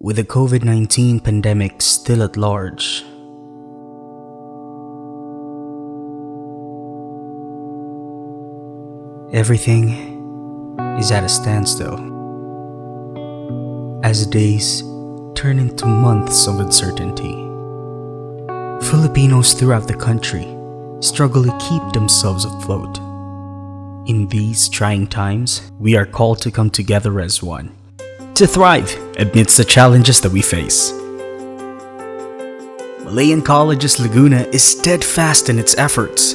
With the COVID-19 pandemic still at large, everything is at a standstill as days turn into months of uncertainty. Filipinos throughout the country struggle to keep themselves afloat. In these trying times, we are called to come together as one, to thrive amidst the challenges that we face. Malayan College's Laguna is steadfast in its efforts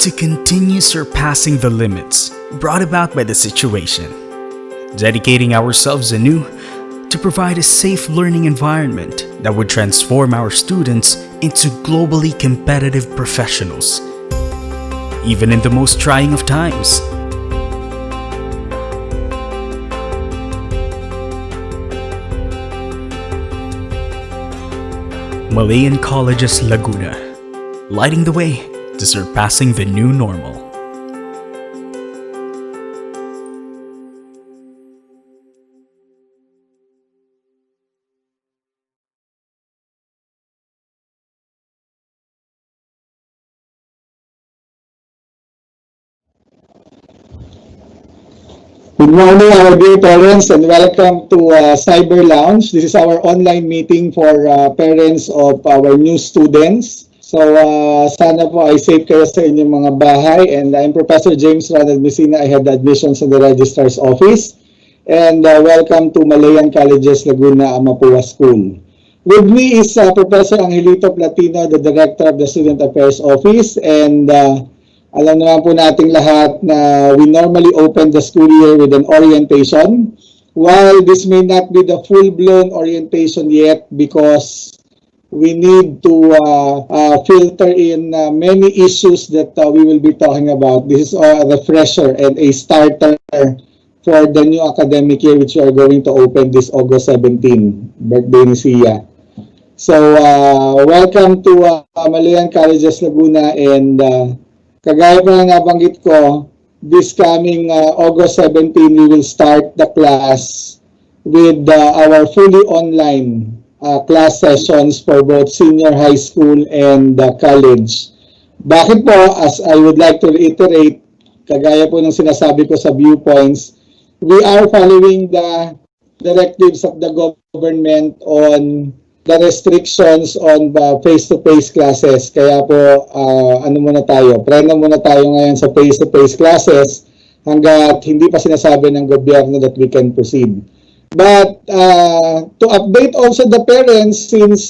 to continue surpassing the limits brought about by the situation, dedicating ourselves anew to provide a safe learning environment that would transform our students into globally competitive professionals, even in the most trying of times. Malayan College's Laguna, lighting the way to surpassing the new normal. Good morning, our dear parents, and welcome to CyberLounge. This is our online meeting for parents of our new students. So, sana po ay safe kayo sa inyong mga bahay. And I'm Professor James Ronald Messina. I head the admissions in the Registrar's Office. And welcome to Malayan Colleges Laguna, Mapua School. With me is Professor Angelito Platino, the Director of the Student Affairs Office. And alam naman po nating lahat na we normally open the school year with an orientation. While this may not be the full-blown orientation yet because we need to filter in many issues that we will be talking about. This is a refresher and a starter for the new academic year which we are going to open this August 17, birthday ni Sia. So, welcome to Malayan Colleges Laguna, and kagaya pa na nabanggit ko, this coming August 17, we will start the class with our fully online class sessions for both senior high school and college. Bakit po? As I would like to reiterate, kagaya po ng sinasabi ko sa viewpoints, we are following the directives of the government on the restrictions on the face-to-face classes. Kaya po, preno muna tayo ngayon sa face-to-face classes hanggat hindi pa sinasabi ng gobyerno that we can proceed. But to update also the parents, since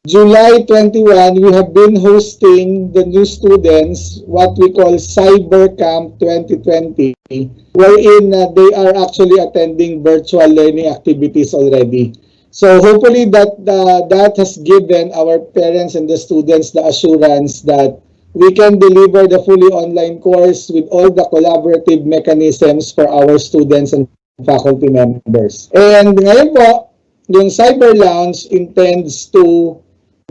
July 21, we have been hosting the new students what we call CyberCamp 2020, wherein they are actually attending virtual learning activities already. So hopefully that has given our parents and the students the assurance that we can deliver the fully online course with all the collaborative mechanisms for our students and faculty members. And ngayon po, yung CyberLounge intends to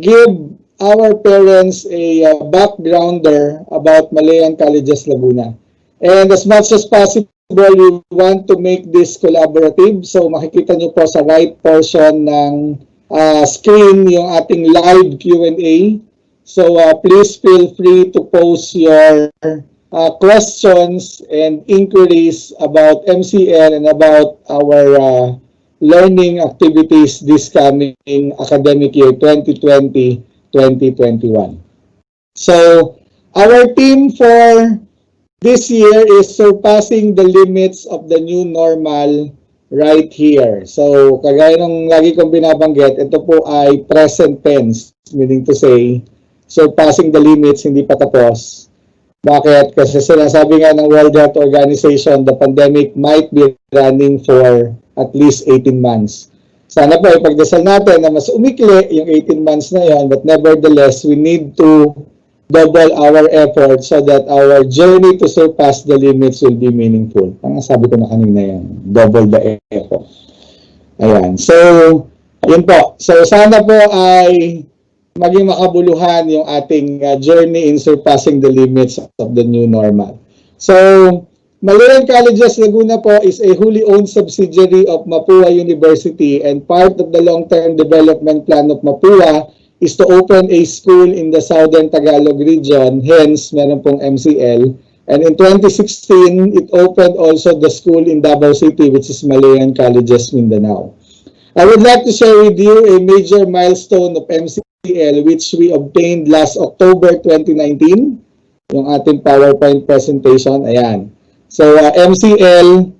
give our parents a backgrounder about Malayan Colleges Laguna. And as much as possible, we want to make this collaborative. So makikita nyo po sa right portion ng screen yung ating live Q&A. So please feel free to post your questions and inquiries about MCL and about our learning activities this coming academic year 2020-2021. So our theme for this year is surpassing the limits of the new normal right here. So, kagaya nung lagi kong binabanggit, ito po ay present tense, meaning to say, surpassing the limits, hindi pa tapos. Bakit? Kasi sinasabi nga ng World Health Organization, the pandemic might be running for at least 18 months. Sana po ipagdasal natin na mas umikli yung 18 months na yon, but nevertheless, we need to double our effort so that our journey to surpass the limits will be meaningful. Ang sabi ko na kanina yan, double the effort. Ayan. So, yun po. So, sana po ay maging makabuluhan yung ating journey in surpassing the limits of the new normal. So, Malayan Colleges Laguna po is a wholly owned subsidiary of Mapua University, and part of the long-term development plan of Mapua is to open a school in the Southern Tagalog region, hence meron pong MCL. And in 2016, it opened also the school in Davao City, which is Malayan Colleges Mindanao. I would like to share with you a major milestone of MCL which we obtained last October 2019. Yung ating PowerPoint presentation, ayan. So, MCL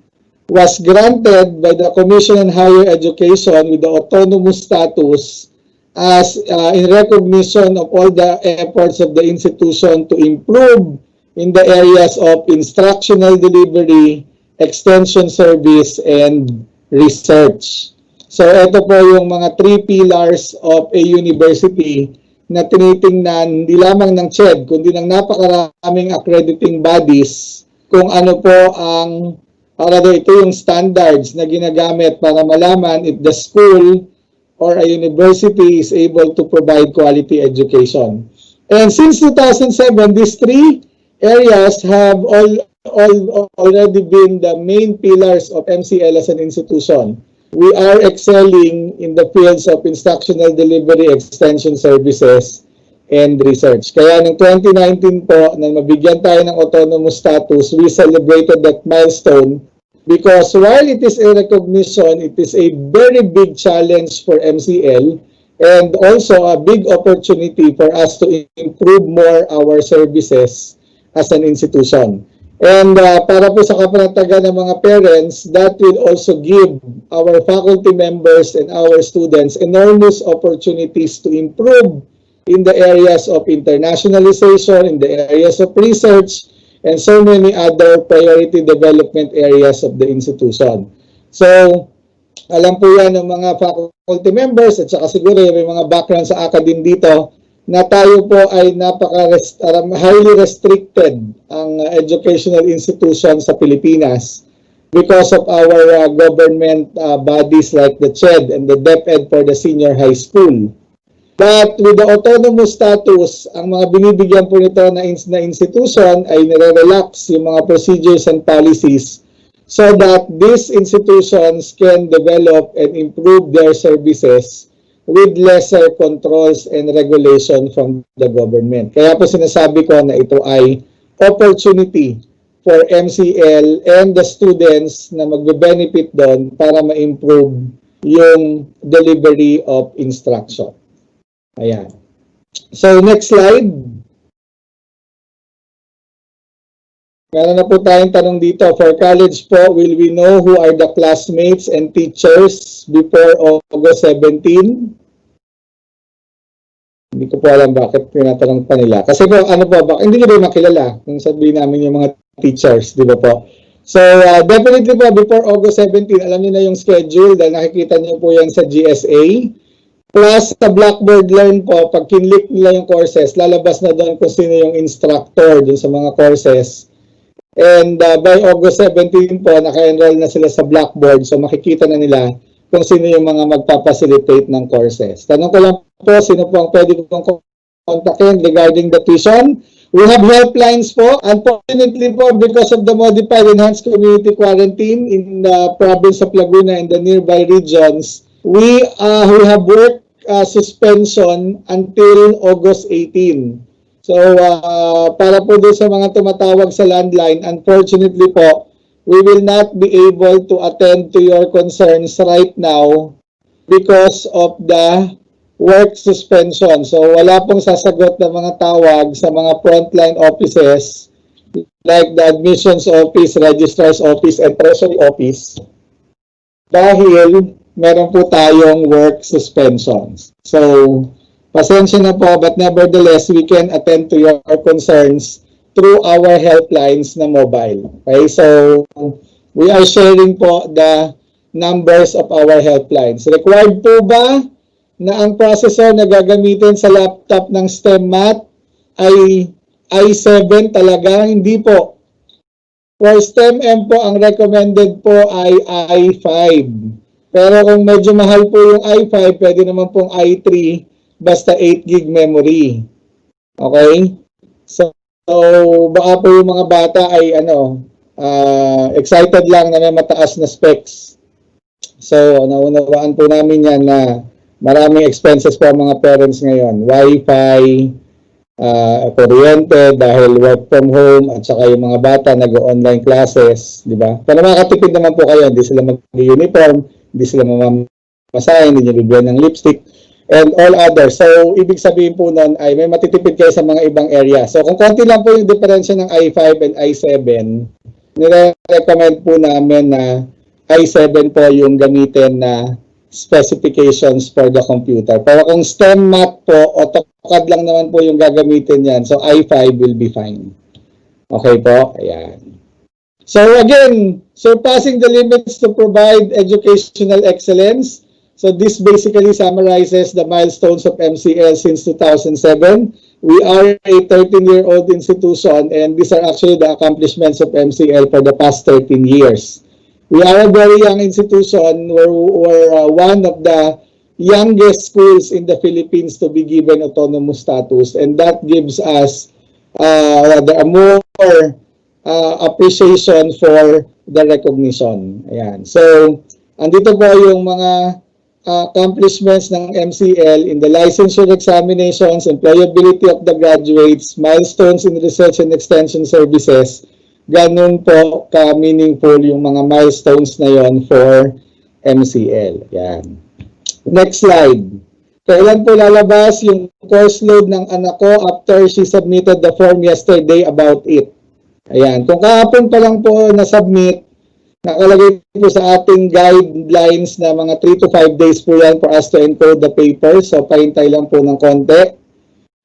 was granted by the Commission on Higher Education with the autonomous status as in recognition of all the efforts of the institution to improve in the areas of instructional delivery, extension service, and research. So, ito po yung mga 3 pillars of a university na tinitingnan hindi lamang ng CHED, kundi ng napakaraming accrediting bodies kung ano po ang, ito yung standards na ginagamit para malaman if the school or a university is able to provide quality education. And since 2007, these 3 areas have already been the main pillars of MCL as an institution. We are excelling in the fields of instructional delivery, extension services, and research. Kaya noong 2019 po, nang mabigyan tayo ng autonomous status, we celebrated that milestone because while it is a recognition, it is a very big challenge for MCL and also a big opportunity for us to improve more our services as an institution. And para po sa kapanatagan ng mga parents, that will also give our faculty members and our students enormous opportunities to improve in the areas of internationalization, in the areas of research, and so many other priority development areas of the institution. So, alam po yan ng mga faculty members at saka siguro may mga background sa academe dito na tayo po ay highly restricted ang educational institution sa Pilipinas because of our government bodies like the CHED and the DepEd for the senior high school. But with the autonomous status, ang mga binibigyan po nito na institution ay nire-relax yung mga procedures and policies so that these institutions can develop and improve their services with lesser controls and regulation from the government. Kaya po sinasabi ko na ito ay opportunity for MCL and the students na magbe-benefit doon para ma-improve yung delivery of instruction. Ayan. So, next slide. Meron na po tayong tanong dito. For college po, will we know who are the classmates and teachers before August 17? Hindi ko po alam bakit tinatanong pa nila. Kasi po, hindi nyo ba makilala kung sabihin namin yung mga teachers, di ba po? So, definitely po, before August 17, alam niyo na yung schedule dahil nakikita niyo po yan sa GSA. Plus, sa Blackboard Learn po, pag kinlik nila yung courses, lalabas na doon kung sino yung instructor dun sa mga courses. And by August 17 po, naka-enroll na sila sa Blackboard. So, makikita na nila kung sino yung mga magpapacilitate ng courses. Tanong ko lang po, sino po ang pwede kong kontakin regarding the tuition? We have helplines po. Unfortunately po, because of the modified enhanced community quarantine in the province of Laguna and the nearby regions, we have work suspension until August 18. So, para po doon sa mga tumatawag sa landline, unfortunately po, we will not be able to attend to your concerns right now because of the work suspension. So, wala pong sasagot ng mga tawag sa mga frontline offices like the admissions office, registrar's office, and treasury office dahil meron po tayong work suspensions. So, pasensya na po, but nevertheless, we can attend to your concerns through our helplines na mobile. Okay, so we are sharing po the numbers of our helplines. Required po ba na ang processor na gagamitin sa laptop ng STEM Math ay i7 talaga? Hindi po. For STEM M po, ang recommended po ay i5. Pero kung medyo mahal po yung i5, pwede naman pong i3, basta 8 gig memory. Okay? So baka po yung mga bata ay excited lang na may mataas na specs. So, naunawaan po namin yan na maraming expenses po ang mga parents ngayon. Wi-Fi, kuryente dahil work from home at saka yung mga bata nag-online classes, di ba? Para makatipid naman po kayo, hindi sila mag-uniform, hindi sila mamasahin, hindi nyo bibigyan ng lipstick, and all others. So, ibig sabihin po nun ay may matitipid kayo sa mga ibang area. So, kung konti lang po yung diferensya ng i5 and i7, nire-recommend po namin na i7 po yung gamitin na specifications for the computer. Pero kung STEM math po, AutoCAD lang naman po yung gagamitin yan. So, i5 will be fine. Okay po? Ayan. So, again, surpassing the limits to provide educational excellence. So, this basically summarizes the milestones of MCL since 2007. We are a 13-year-old institution, and these are actually the accomplishments of MCL for the past 13 years. We are a very young institution. We're one of the youngest schools in the Philippines to be given autonomous status, and that gives us more appreciation for the recognition. Ayan. So, andito po yung mga accomplishments ng MCL in the licensure examinations, employability of the graduates, milestones in research and extension services. Ganun po ka-meaningful yung mga milestones na yon for MCL. Yan. Next slide. Kailan po lalabas yung course load ng anak ko after she submitted the form yesterday about it? Ayan. Kung kahapon pa lang po na-submit, nakalagay po sa ating guidelines na mga 3 to 5 days po yan for us to encode the paper. So, pahintay lang po ng konti.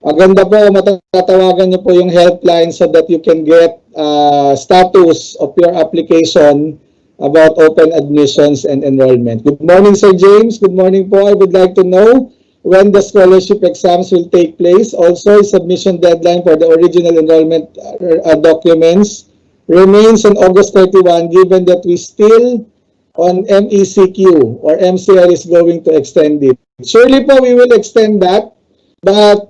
Maganda po, matatawagan niyo po yung helpline so that you can get status of your application about open admissions and enrollment. Good morning, Sir James. Good morning po. I would like to know when the scholarship exams will take place. Also, submission deadline for the original enrollment documents remains on August 31, given that we still on MECQ or MCL is going to extend it. Surely po, we will extend that. But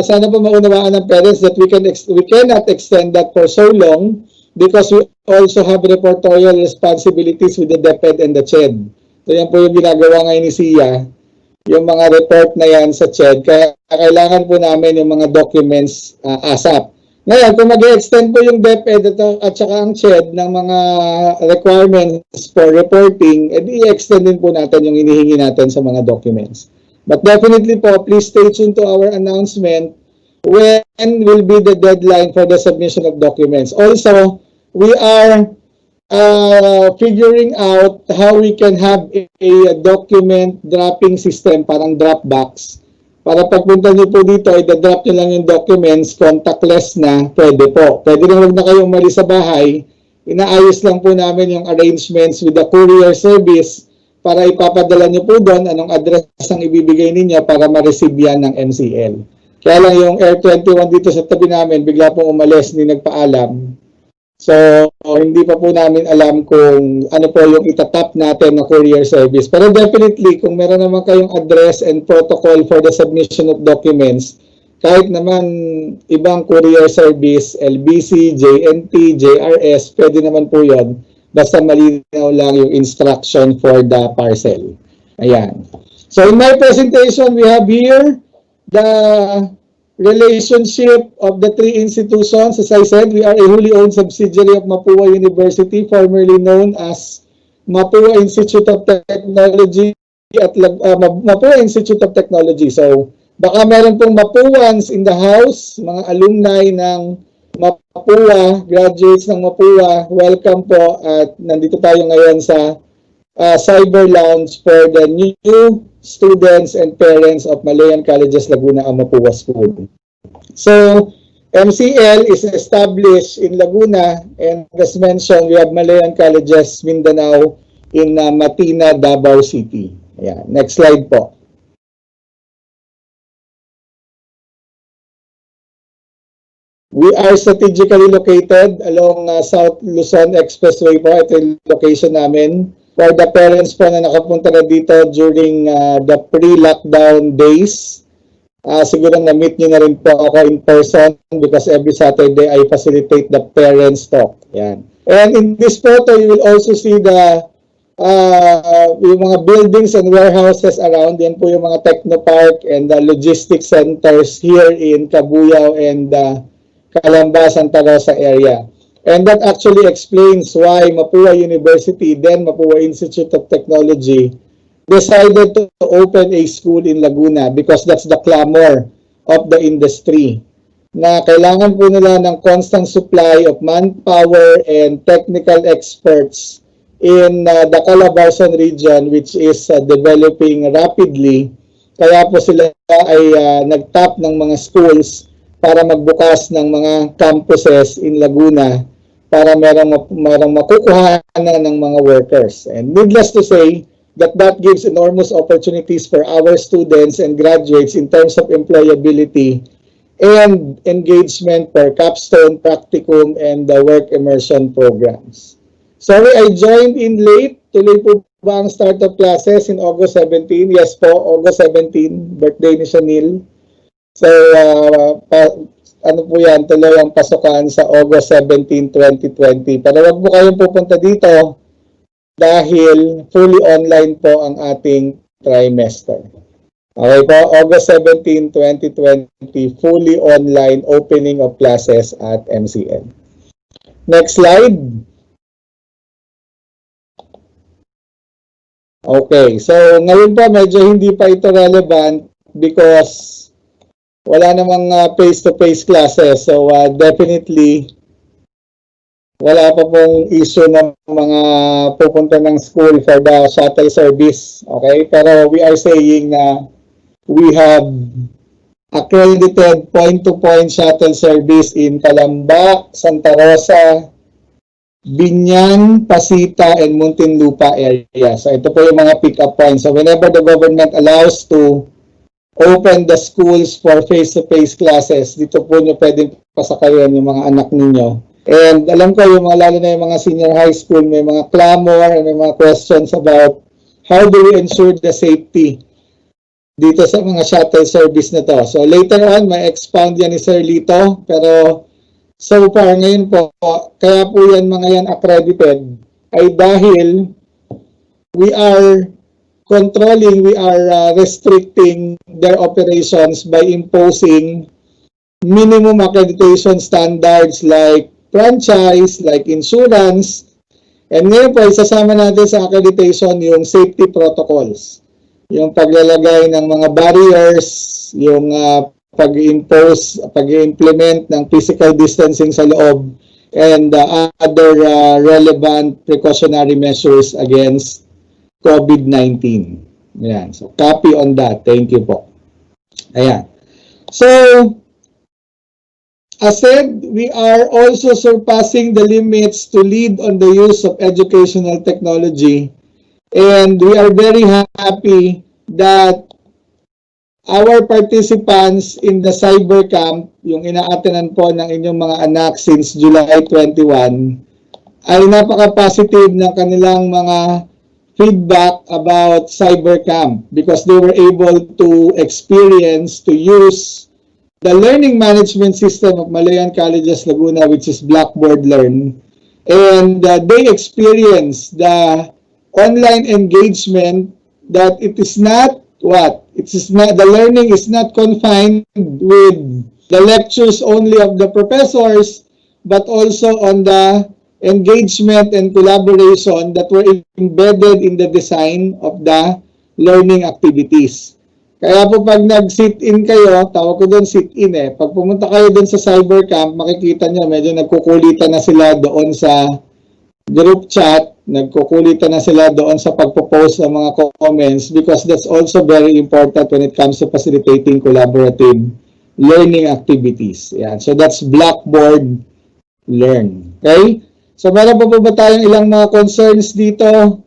sana po maunawaan ng parents that we cannot extend that for so long because we also have reportorial responsibilities with the DepEd and the CHED. So yan po yung ginagawa ngayon ni SIA, yung mga report na yan sa CHED. Kaya kailangan po namin yung mga documents ASAP. Ngayon, kung mag-extend po yung DepEd at saka ang CHED ng mga requirements for reporting, edi i-extend din po natin yung hinihingi natin sa mga documents. But definitely po, please stay tuned to our announcement when will be the deadline for the submission of documents. Also, we are figuring out how we can have a document dropping system, parang Dropbox. Para pagpunta niyo po dito, i-drop niyo lang yung documents, contactless na, pwede po. Pwede rin huwag na kayong mali sa bahay. Inaayos lang po namin yung arrangements with the courier service para ipapadala nyo po doon anong address ang ibibigay ninyo para ma-receive yan ng MCL. Kaya lang yung Air 21 dito sa tabi namin, bigla pong umalis, hindi nagpaalam. So, hindi pa po namin alam kung ano po yung itatap natin na courier service. Pero definitely, kung meron naman kayong address and protocol for the submission of documents, kahit naman ibang courier service, LBC, JNT, JRS, pwede naman po yon. Basta malinaw lang yung instruction for the parcel. Ayan. So in my presentation, we have here the relationship of the three institutions. As I said, we are a wholly owned subsidiary of Mapua University, formerly known as Mapua Institute of Technology at Mapua Institute of Technology. So baka meron pong Mapuans in the house, mga alumni ng Mapua, graduates ng Mapua, welcome po at nandito tayo ngayon sa CyberLounge for the new students and parents of Malayan Colleges Laguna and Mapua School. So, MCL is established in Laguna and as mentioned, we have Malayan Colleges Mindanao in Matina, Davao City. Ayan. Next slide po. We are strategically located along South Luzon Expressway po. Ito yung location namin. For the parents po na nakapunta na dito during the pre-lockdown days, siguro na-meet nyo na rin po ako in person because every Saturday I facilitate the parents talk. Yan. And in this photo, you will also see yung mga buildings and warehouses around. Yan po yung mga technopark and the logistics centers here in Cabuyao and Calamba, Santa Rosa area. And that actually explains why Mapua University, then Mapua Institute of Technology, decided to open a school in Laguna because that's the clamor of the industry, na kailangan po nila ng constant supply of manpower and technical experts in the Calabarzon region, which is developing rapidly. Kaya po sila ay nag-tap ng mga schools para magbukas ng mga campuses in Laguna para merong makukuhanan ng mga workers. And needless to say, that gives enormous opportunities for our students and graduates in terms of employability and engagement for capstone, practicum, and the work immersion programs. Sorry, I joined in late. Tuloy po ba ang start of classes in August 17? Yes po, August 17, birthday ni Shanil. So, ano po yan, tuloy ang pasukan sa August 17, 2020. Pero wag po kayong pupunta dito dahil fully online po ang ating trimester. Okay po, August 17, 2020, fully online opening of classes at MCL. Next slide. Okay, so ngayon po medyo hindi pa ito relevant because wala namang face-to-face classes. So definitely wala pa pong issue ng mga pupunta ng school for the shuttle service. Okay, pero we are saying na we have accredited point-to-point shuttle service in Calamba, Santa Rosa, Biñan, Pasita, and Muntinlupa area. So ito po yung mga pick-up points. So whenever the government allows to open the schools for face-to-face classes, dito po nyo pwedeng pasakayan yung mga anak ninyo. And alam ko yung mga, lalo na yung mga senior high school, may mga clamor and may mga questions about how do we ensure the safety dito sa mga shuttle service na to. So later on, may expound yan ni Sir Lito, pero so far ngayon po, kaya po yan mga yan accredited, ay dahil we are controlling, we are restricting their operations by imposing minimum accreditation standards like franchise, like insurance, and ngayon po, isasama natin sa accreditation yung safety protocols. Yung paglalagay ng mga barriers, yung pag-implement ng physical distancing sa loob, and other relevant precautionary measures against COVID-19. Ayan. So, copy on that. Thank you po. Ayan. So, as said, we are also surpassing the limits to lead on the use of educational technology. And we are very happy that our participants in the CyberCamp, yung ina-attenan po ng inyong mga anak since July 21, ay napaka-positive ng kanilang mga feedback about CyberCamp because they were able to experience, to use the learning management system of Malayan Colleges Laguna, which is Blackboard Learn. And they experienced the online engagement that it is not what? It is not, the learning is not confined with the lectures only of the professors, but also on the engagement and collaboration that were embedded in the design of the learning activities. Kaya po pag nag-sit-in kayo, tawag ko doon sit-in eh. Pag pumunta kayo doon sa CyberCamp, makikita nyo medyo nagkukulitan na sila doon sa group chat, nagkukulitan na sila doon sa pagpo-post ng mga comments because that's also very important when it comes to facilitating collaborative learning activities. Yan. So that's Blackboard Learn. Okay? So meron pa po ba tayong ilang mga concerns dito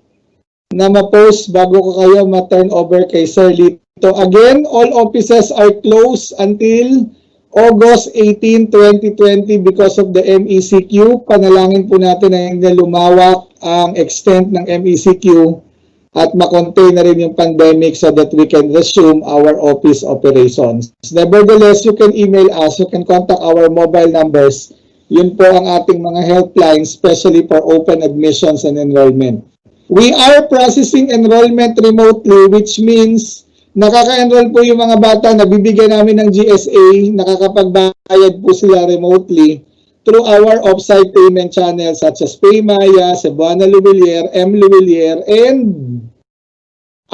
na ma-post bago ko kayo ma-turn over kay Sir Lito? Again, all offices are closed until August 18, 2020 because of the MECQ. Panalangin po natin na hindi lumawak ang extent ng MECQ at ma-contain na rin yung pandemic so that we can resume our office operations. Nevertheless, you can email us, you can contact our mobile numbers Yun po ang ating mga helpline, especially for open admissions and enrollment. We are processing enrollment remotely, which means nakaka-enroll po yung mga bata na bibigyan namin ng GSA, nakakapagbayad po sila remotely through our offsite payment channels such as Paymaya, Cebuana Luwilier, M. Luwilier, and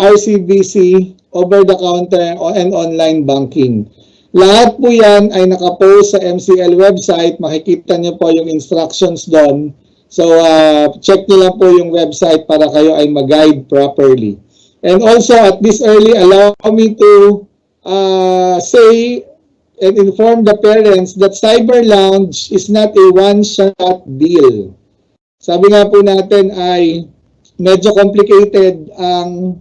RCBC, over-the-counter and online banking. Lahat po yan ay nakapost sa MCL website. Makikita niyo po yung instructions doon. So, check niyo lang po yung website para kayo ay mag-guide properly. And also, at this early, allow me to say and inform the parents that CyberLounge is not a one-shot deal. Sabi nga po natin ay medyo complicated ang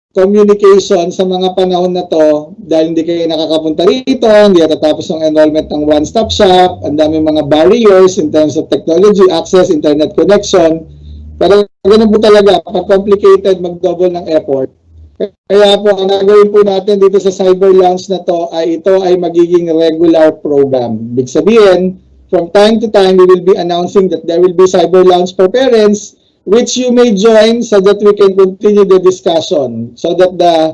communication sa mga panahon na to dahil hindi kayo nakakapunta rito, hindi natatapos ang enrollment ng one-stop shop, ang daming mga barriers in terms of technology, access, internet connection. Pero ganun po talaga, pag complicated, mag-double ng effort. Kaya po, ang nagawin po natin dito sa CyberLounge na to ay ito ay magiging regular program. Ibig sabihin, from time to time, we will be announcing that there will be CyberLounge for parents which you may join so that we can continue the discussion, so that the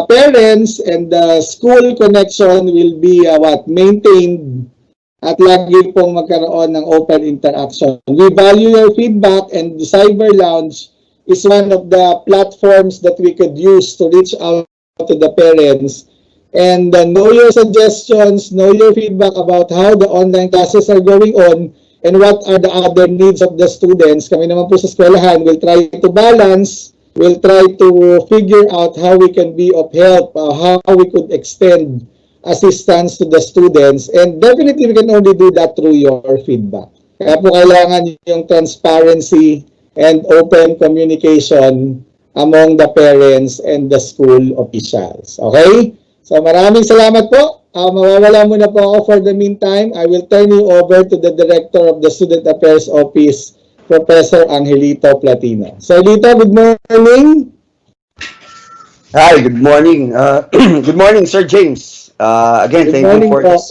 parents and the school connection will be maintained at lagi pong magkaroon ng open interaction. We value your feedback, and the CyberLounge is one of the platforms that we could use to reach out to the parents and know your suggestions, know your feedback about how the online classes are going on, and what are the other needs of the students. Kami naman po sa eskwelahan will try to balance, will try to figure out how we can be of help, how we could extend assistance to the students. And definitely, we can only do that through your feedback. Kaya po kailangan yung transparency and open communication among the parents and the school officials. Okay? So maraming salamat po. Mawawala muna po ako for the meantime. I will turn you over to the Director of the Student Affairs Office, Professor Angelito Platino. So, Angelito, good morning. Hi, good morning. Good morning, Sir James. Again, thank you for this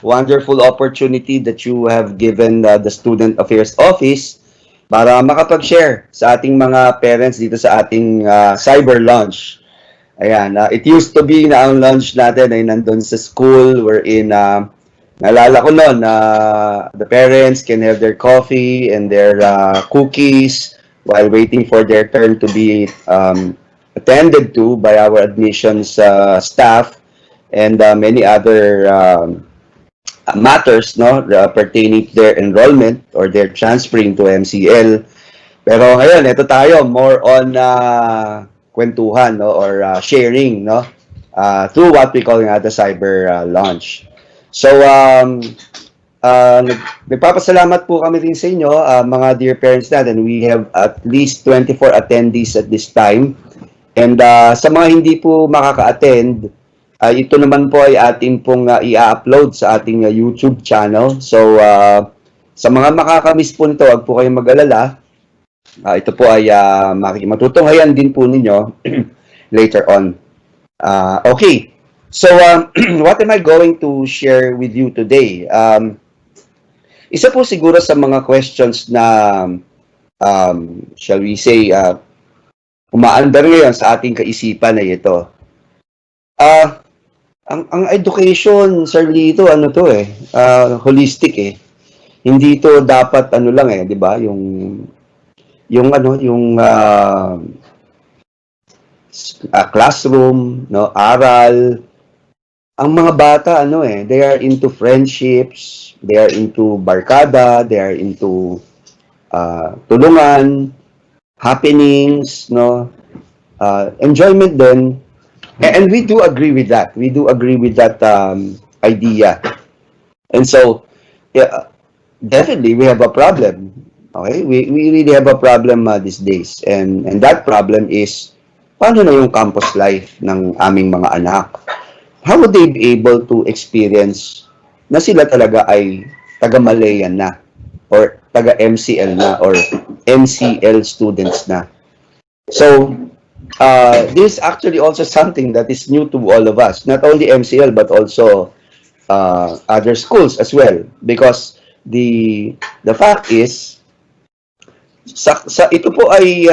wonderful opportunity that you have given the Student Affairs Office para makapag-share sa ating mga parents dito sa ating CyberLounge. Ayan, it used to be na ang lunch natin ay nandun sa school wherein naalala ko noon the parents can have their coffee and their cookies while waiting for their turn to be attended to by our admissions staff and many other matters pertaining to their enrollment or their transferring to MCL. Pero ngayon, ito tayo more on kwentuhan or sharing through what we call the CyberLounge. So nagpapasalamat po kami din sa inyo mga dear parents natin. We have at least 24 attendees at this time. And sa mga hindi po makaka-attend, ito naman po ay ating pong i-upload sa ating YouTube channel. So sa mga makakamiss po nito, wag po kayong mag-alala. Ito po ay matutunghayan din po ninyo later on. Okay, so what am I going to share with you today? Isa po siguro sa mga questions na, shall we say, umaandar ngayon sa ating kaisipan ay ito. Ang education, Sir Lito, holistic eh. Hindi to dapat lang di ba? Yung classroom, aral. Ang mga bata they are into friendships, they are into barkada, they are into tulungan, happenings, enjoyment din. And we do agree with that. We do agree with that idea. And so, yeah, definitely we have a problem. Okay, we really have a problem these days, and that problem is paano na yung campus life ng aming mga anak? How would they be able to experience na sila talaga ay taga-Malayan na or taga-MCL na or MCL students na? So this is actually also something that is new to all of us, not only MCL but also other schools as well, because the fact is, sa ito po ay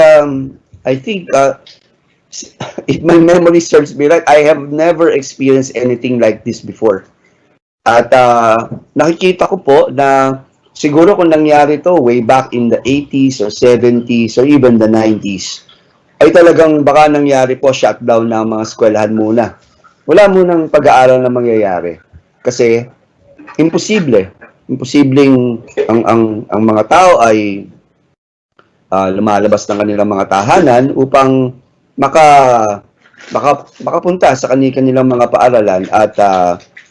I think if my memory serves me right, I have never experienced anything like this before. At nakikita ko po na siguro kung nangyari to way back in the 80s or 70s or even the 90s, ay talagang baka nangyari po shutdown ng mga eskwelahan muna. Wala munang pag-aaral na mangyayari. Kasi imposible. Imposibleng ang mga tao ay lumalabas ng kanilang mga tahanan upang makapunta sa kanilang mga paaralan at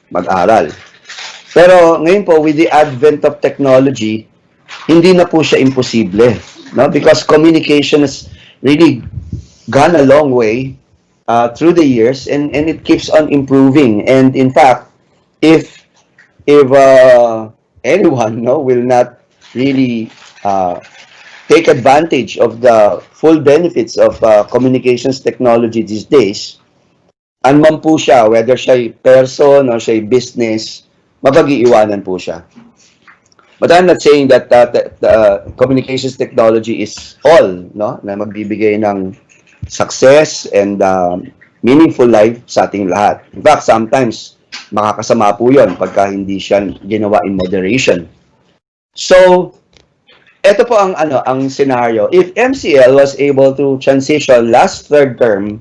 mag-aral. Pero ngayon po, with the advent of technology, hindi na po siya imposible, no? Because communication has really gone a long way through the years, and it keeps on improving. And in fact, if anyone will not really take advantage of the full benefits of communications technology these days, anman po siya, whether siya person or siya business, mapag-iiwanan po siya. But I'm not saying that the communications technology is all, no, na magbibigay ng success and meaningful life sa ating lahat. In fact, sometimes makakasama po yun pagka hindi siya ginawa in moderation. So, ito po ang scenario. If MCL was able to transition last third term,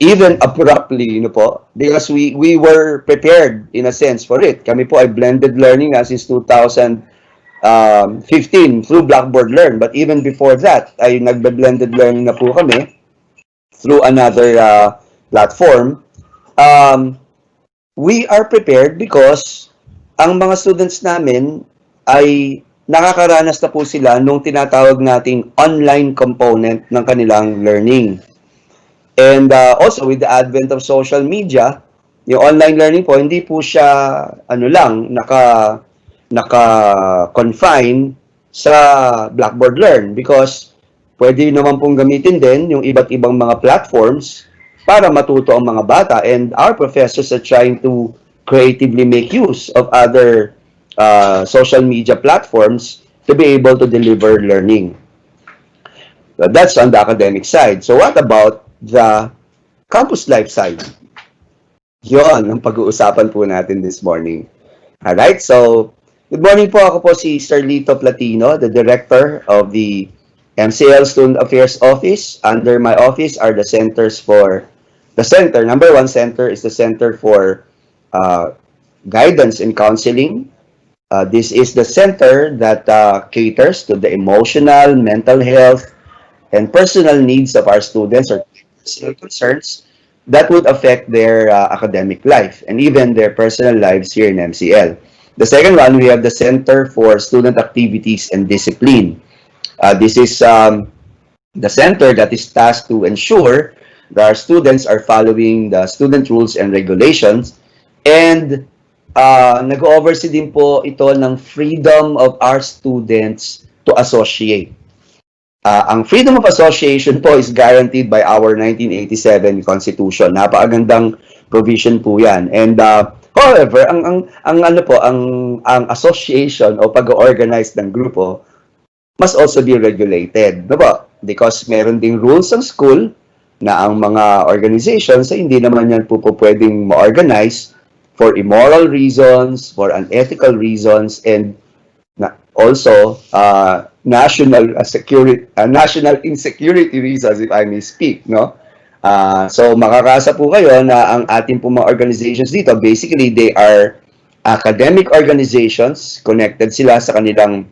even abruptly, po, because we were prepared in a sense for it. Kami po ay blended learning na since 2015 through Blackboard Learn. But even before that, ay nagbe-blended learning na po kami through another platform. We are prepared because ang mga students namin ay nakakaranas na po sila nung tinatawag nating online component ng kanilang learning. And also with the advent of social media, yung online learning po, hindi po siya naka-confine sa Blackboard Learn, because pwede naman pong gamitin din yung iba't ibang mga platforms para matuto ang mga bata, and our professors are trying to creatively make use of other social media platforms to be able to deliver learning. So that's on the academic side. So what about the campus life side? Yun ang pag-uusapan po natin this morning. Alright, so good morning po. Ako po si Sir Lito Platino, the Director of the MCL Student Affairs Office. Under my office are the centers for, number one center is the Center for Guidance and Counseling. This is the center that caters to the emotional, mental health, and personal needs of our students or concerns that would affect their academic life and even their personal lives here in MCL. The second one, we have the Center for Student Activities and Discipline. This is the center that is tasked to ensure that our students are following the student rules and regulations, and nag-oversee din po ito ng freedom of our students to associate. Ang freedom of association po is guaranteed by our 1987 Constitution. Napakagandang provision po 'yan. And however, ang association o pag-organize ng grupo must also be regulated, no ba? Because meron ding rules ng school na ang mga organizations ay hindi naman yan po pwedeng ma-organize for immoral reasons, for unethical reasons, and also national insecurity reasons, if I may speak, no? So makakasa po kayo na ang ating po mga organizations dito, basically they are academic organizations, connected sila sa kanilang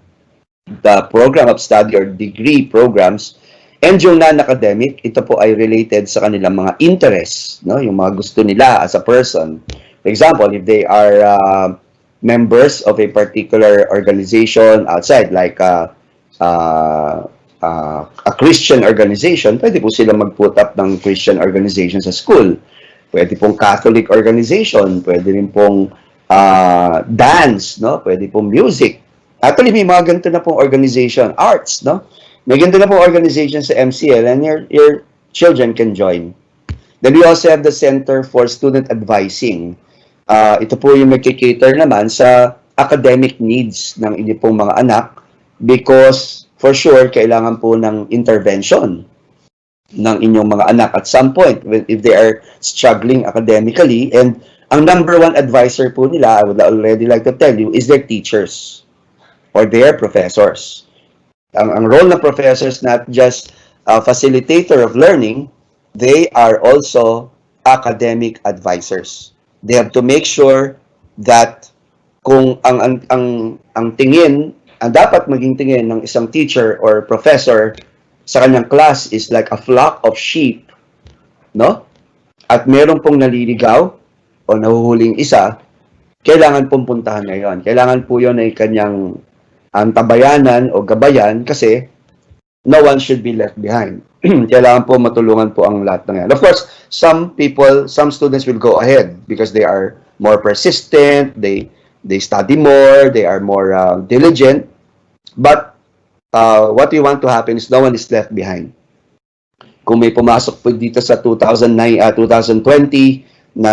program of study or degree programs, and yung non-academic, ito po ay related sa kanilang mga interests, no? Yung mga gusto nila as a person. For example, if they are members of a particular organization outside, like a Christian organization, pwede po sila mag-put up ng Christian organization sa school. Pwede pong Catholic organization, pwede rin pong dance, no? Pwede pong music. Actually, may mga ganito na pong organization, arts, no? May ganito na pong organization sa MCL, and your children can join. Then we also have the Center for Student Advising. ito po yung nagkikater naman sa academic needs ng inyong pong mga anak because for sure, kailangan po ng intervention ng inyong mga anak at some point if they are struggling academically. And ang number one advisor po nila, I would already like to tell you, is their teachers or their professors. Ang role ng professors, not just a facilitator of learning, they are also academic advisors. They have to make sure that kung ang tingin, ang dapat maging tingin ng isang teacher or professor sa kanyang class is like a flock of sheep, no? At meron pong naliligaw o nahuhuling isa, kailangan pong puntahan ngayon. Kailangan po yun ay kanyang antabayanan o gabayan kasi no one should be left behind. Kailangan po matulungan po ang lahat ng yan. Of course, some students will go ahead because they are more persistent, they study more, they are more diligent. But what we want to happen is no one is left behind. Kung may pumasok po dito sa 2020 na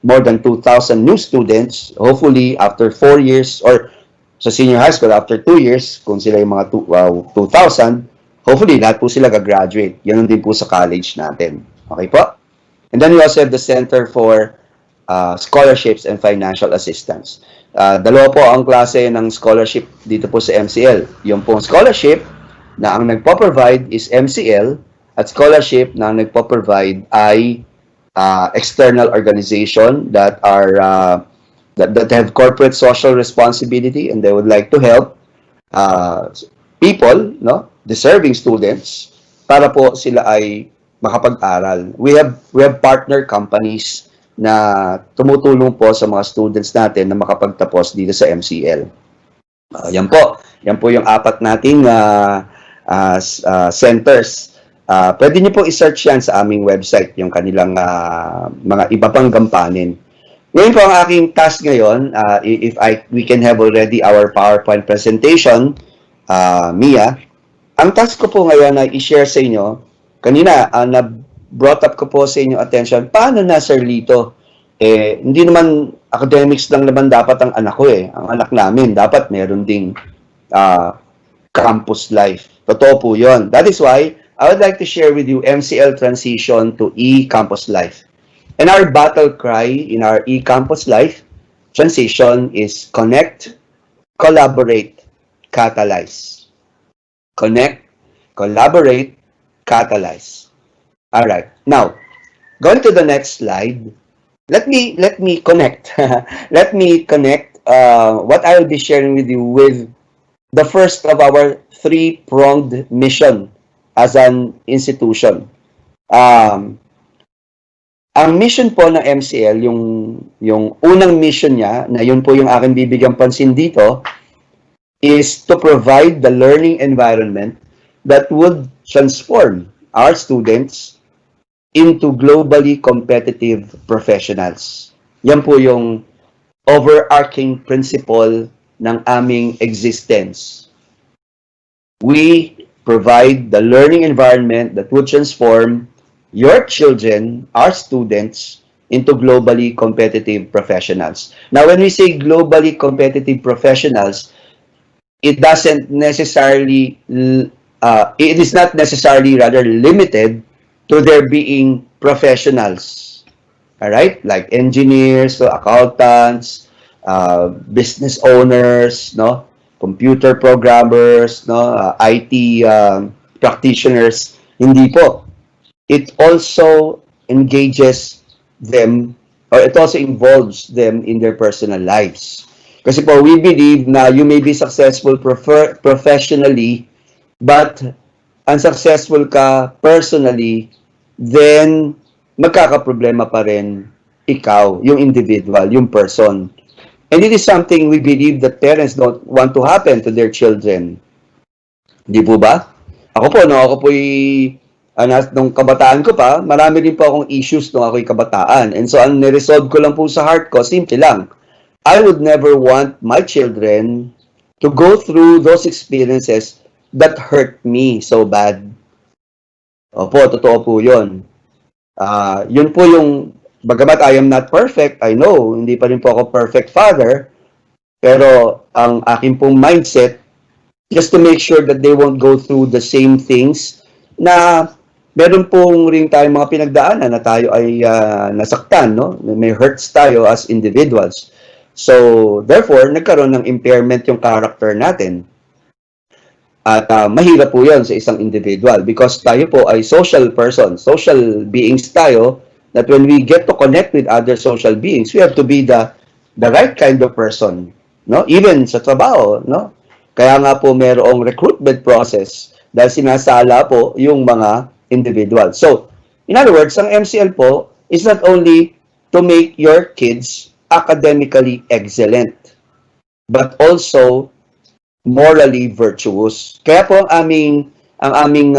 more than 2,000 new students, hopefully after 4 years or sa senior high school after 2 years, kung sila yung mga 2,000, hopefully lahat po sila gagraduate. Yan din po sa college natin. Okay po? And then we also have the Center for Scholarships and Financial Assistance. Dalawa po ang klase ng scholarship dito po sa MCL. Yung pong scholarship na ang nagpo-provide is MCL at scholarship na ang nagpo-provide ay external organization that are that have corporate social responsibility and they would like to help people, no, deserving students para po sila ay makapag-aral. We have partner companies na tumutulong po sa mga students natin na makapagtapos dito sa MCL. Yan po yung apat nating centers. Pwede niyo po i-search yan sa aming website, yung kanilang mga iba pang gampanin. Ngayon po ang aking task ngayon, if we can have already our PowerPoint presentation, Mia, ang task ko po ngayon ay i-share sa inyo, kanina na-brought up ko po sa inyo attention, paano na Sir Lito? Hindi naman academics lang naman dapat ang anak ko Ang anak namin, dapat meron ding campus life. Totoo po yun. That is why I would like to share with you MCL transition to e-campus life. And our battle cry in our e-campus life transition is connect, collaborate, catalyze. Connect, collaborate, catalyze. All right. Now, going to the next slide. Let me connect. Let me connect what I will be sharing with you with the first of our three-pronged mission as an institution. Ang mission po ng MCL, yung unang mission niya, na yun po yung aking bibigyang pansin dito, is to provide the learning environment that would transform our students into globally competitive professionals. Yan po yung overarching principle ng aming existence. We provide the learning environment that would transform your children, our students, into globally competitive professionals. Now, when we say globally competitive professionals, it doesn't necessarily, it is not necessarily rather limited to their being professionals. All right? Like engineers, accountants, business owners, no? Computer programmers, no? IT practitioners. Hindi po. It also engages them, or it also involves them in their personal lives. Kasi po, we believe na you may be successful professionally, but unsuccessful ka personally, then magkakaproblema pa rin ikaw, yung individual, yung person. And it is something we believe that parents don't want to happen to their children. Di po ba? Ako po'y nung kabataan ko pa, marami din po akong issues nung ako'y kabataan. And so, ang niresolve ko lang po sa heart ko, simple lang. I would never want my children to go through those experiences that hurt me so bad. Opo, totoo po yun. Yun po yung bagamat I am not perfect, I know, hindi pa rin po ako perfect father, pero ang aking pong mindset, just to make sure that they won't go through the same things na meron pong rin tayong mga pinagdaanan na tayo ay nasaktan, no? May hurts tayo as individuals. So, therefore, nagkaroon ng impairment yung character natin. At mahirap po yun sa isang individual because tayo po ay social person, social beings tayo, that when we get to connect with other social beings, we have to be the right kind of person, no? Even sa trabaho, no? Kaya nga po mayroong recruitment process dahil sinasala po yung mga individual. So, in other words, ang MCL po is not only to make your kids academically excellent, but also morally virtuous. Kaya po ang aming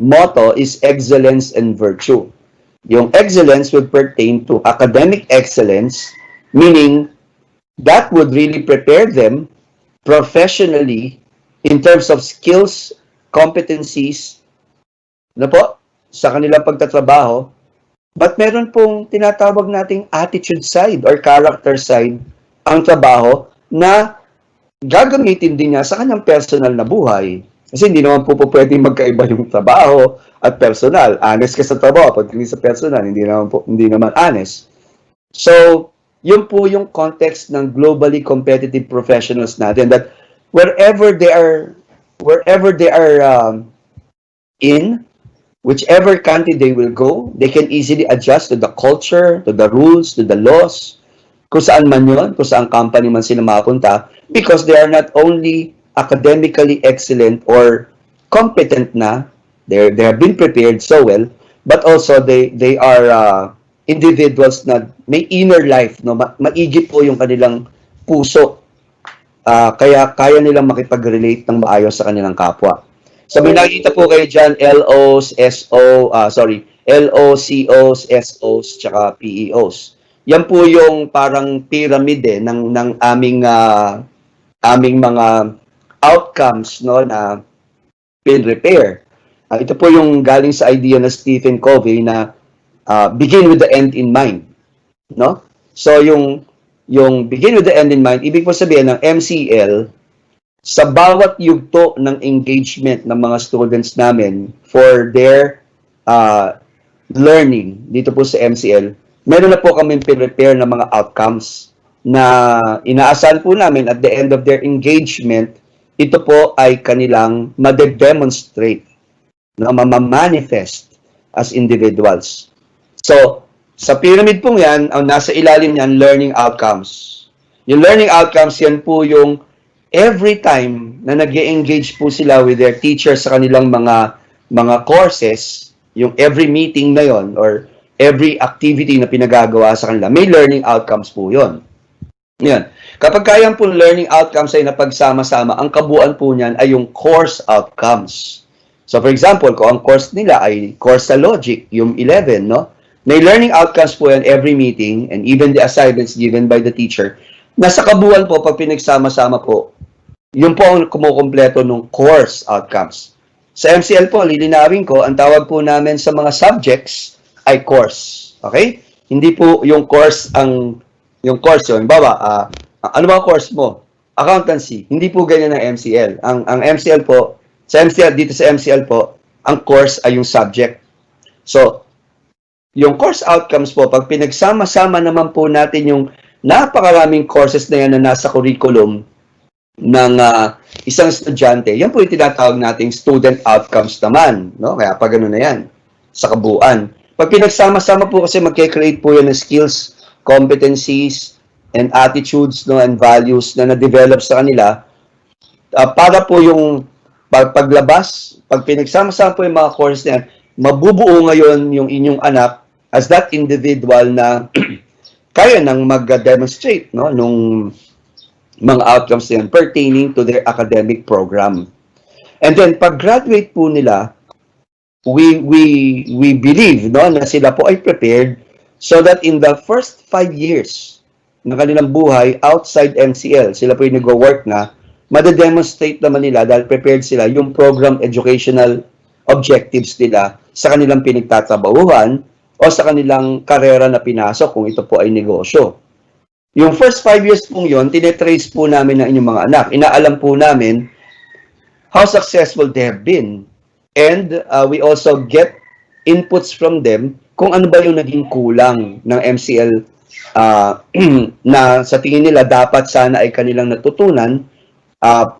motto is excellence and virtue. Yung excellence would pertain to academic excellence, meaning that would really prepare them professionally in terms of skills, competencies, na po, sa kanilang pagtatrabaho. But meron pong tinatawag nating attitude side or character side ang trabaho na gagamitin din niya sa kanyang personal na buhay. Kasi hindi naman po pwedeng magkaiba yung trabaho at personal. Honest ka sa trabaho, pag hindi sa personal, hindi naman honest. So, yun po yung context ng globally competitive professionals natin, that wherever they are in, whichever country they will go, they can easily adjust to the culture, to the rules, to the laws, kung saan man yun, kung saan company man sila makapunta, because they are not only academically excellent or competent na, they have been prepared so well, but also they are individuals na may inner life, no? Maigit po yung kanilang puso, kaya kaya nilang makipag-relate ng maayos sa kanilang kapwa. So may nakita po kayo dyan, LOs, SOs, tsaka PEOs. Yan po yung parang pyramid ng aming mga outcomes, no, na pin-repair. Ito po yung galing sa idea na Stephen Covey na begin with the end in mind, no? So yung begin with the end in mind, ibig po sabihin ng MCL, sa bawat yugto ng engagement ng mga students namin for their learning dito po sa MCL, meron na po kami prepare ng mga outcomes na inaasahan po namin at the end of their engagement, ito po ay kanilang ma-demonstrate, na ma-manifest as individuals. So, sa pyramid pong yan, ang nasa ilalim niyan, learning outcomes. Yung learning outcomes, yan po yung every time na nag-engage po sila with their teachers sa kanilang mga courses, yung every meeting na yon or every activity na pinagagawa sa kanila, may learning outcomes po yun. Yan. Kapag kaya po learning outcomes ay napagsama-sama, ang kabuuan po niyan ay yung course outcomes. So for example, kung ang course nila ay course sa logic, yung 11, no? May learning outcomes po yan every meeting and even the assignments given by the teacher. Nasa kabuuan po, pag pinagsama-sama po, yun po ang kumukompleto ng course outcomes. Sa MCL po, lilinawin ko, ang tawag po namin sa mga subjects ay course. Okay? Hindi po yung course yung course yun. Baba, ano ba course mo? Accountancy. Hindi po ganyan ang MCL. Ang MCL po, dito sa MCL po, ang course ay yung subject. So, yung course outcomes po, pag pinagsama-sama naman po natin yung napakaraming courses na yan na nasa curriculum ng isang estudyante, yan po yung tinatawag nating student outcomes naman. No? Kaya pag gano'n na yan, sa kabuuan. Pag pinagsama-sama po kasi magkikreate po yan ng skills, competencies, and attitudes, no, and values na na-develop sa kanila, para po yung paglabas, pag pinagsama-sama po yung mga courses na yan, mabubuo ngayon yung inyong anak as that individual na kaya nang mag-demonstrate, no, nung mga outcomes na yan pertaining to their academic program. And then, pag-graduate po nila, we believe, no, na sila po ay prepared so that in the first 5 years ng kanilang buhay outside MCL, sila po yung nag-work na, madademonstrate naman nila dahil prepared sila yung program educational objectives nila sa kanilang pinagtatrabahuhan o sa kanilang karera na pinasok kung ito po ay negosyo. Yung first 5 years pong yun, tinetrace po namin ng inyong mga anak. Inaalam po namin how successful they have been. And we also get inputs from them kung ano ba yung naging kulang ng MCL na sa tingin nila dapat sana ay kanilang natutunan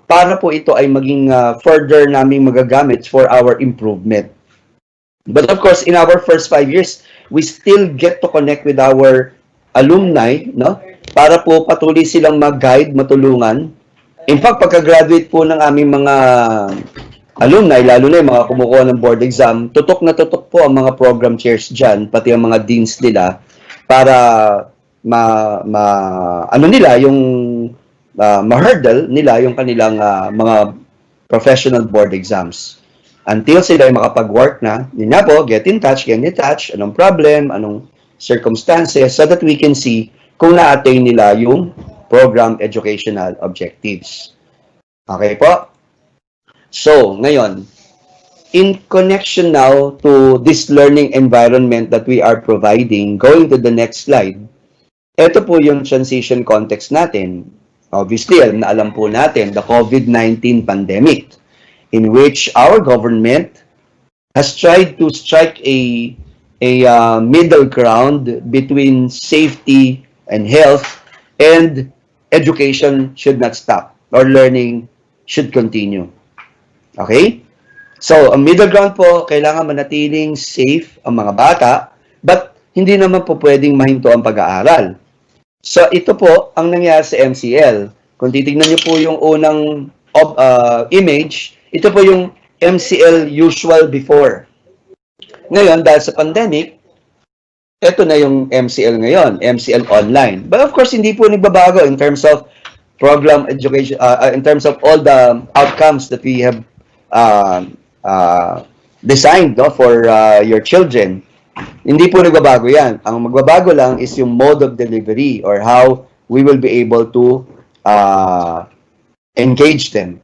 para po ito ay maging further naming magagamit for our improvement. But of course, in our first 5 years, we still get to connect with our alumni, no? Para po patuloy silang mag-guide, matulungan. In fact, pagka-graduate po ng aming mga alumni, lalo na yung mga kumukuha ng board exam, tutok na tutok po ang mga program chairs dyan, pati ang mga deans nila, para ma-hurdle nila yung kanilang mga professional board exams. Until sila ay makapag-work na, yun nga po, get in touch, anong problem, anong circumstances, so that we can see kung na-attain nila yung program educational objectives. Okay po? So, ngayon, in connection now to this learning environment that we are providing, going to the next slide, ito po yung transition context natin. Obviously, alam po natin, the COVID-19 pandemic, in which our government has tried to strike a middle ground between safety and health, and education should not stop, or learning should continue. Okay? So, ang middle ground po, kailangan manatiling safe ang mga bata, but hindi naman po pwedeng mahinto ang pag-aaral. So, ito po ang nangyari sa MCL. Kung titignan niyo po yung unang image, ito po yung MCL usual before. Ngayon, dahil sa pandemic, ito na yung MCL ngayon, MCL online. But of course, hindi po nagbabago in terms of program education, in terms of all the outcomes that we have designed for your children. Hindi po nagbabago yan. Ang magbabago lang is yung mode of delivery or how we will be able to engage them.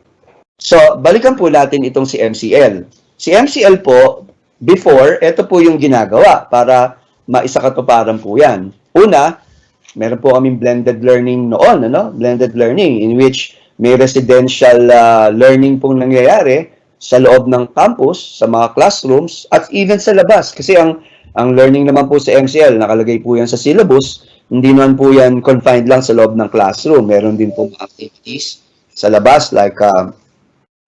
So, balikan po natin itong si MCL. Si MCL po, before, ito po yung ginagawa para maisakatuparan po yan. Una, meron po kaming blended learning noon, blended learning in which may residential learning pong nangyayari sa loob ng campus, sa mga classrooms, at even sa labas. Kasi ang learning naman po sa MCL, nakalagay po yan sa syllabus, hindi naman po yan confined lang sa loob ng classroom. Meron din po activities sa labas like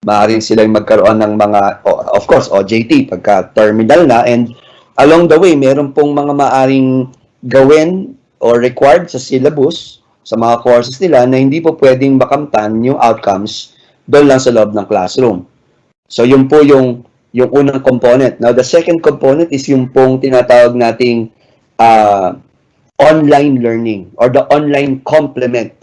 maaaring silang magkaroon ng mga, of course, OJT pagka terminal na, and along the way, meron pong mga maaaring gawin or required sa syllabus, sa mga courses nila, na hindi po pwedeng makamtan yung outcomes doon lang sa loob ng classroom. So, yun po yung unang component. Now, the second component is yung pong tinatawag nating online learning or the online complement.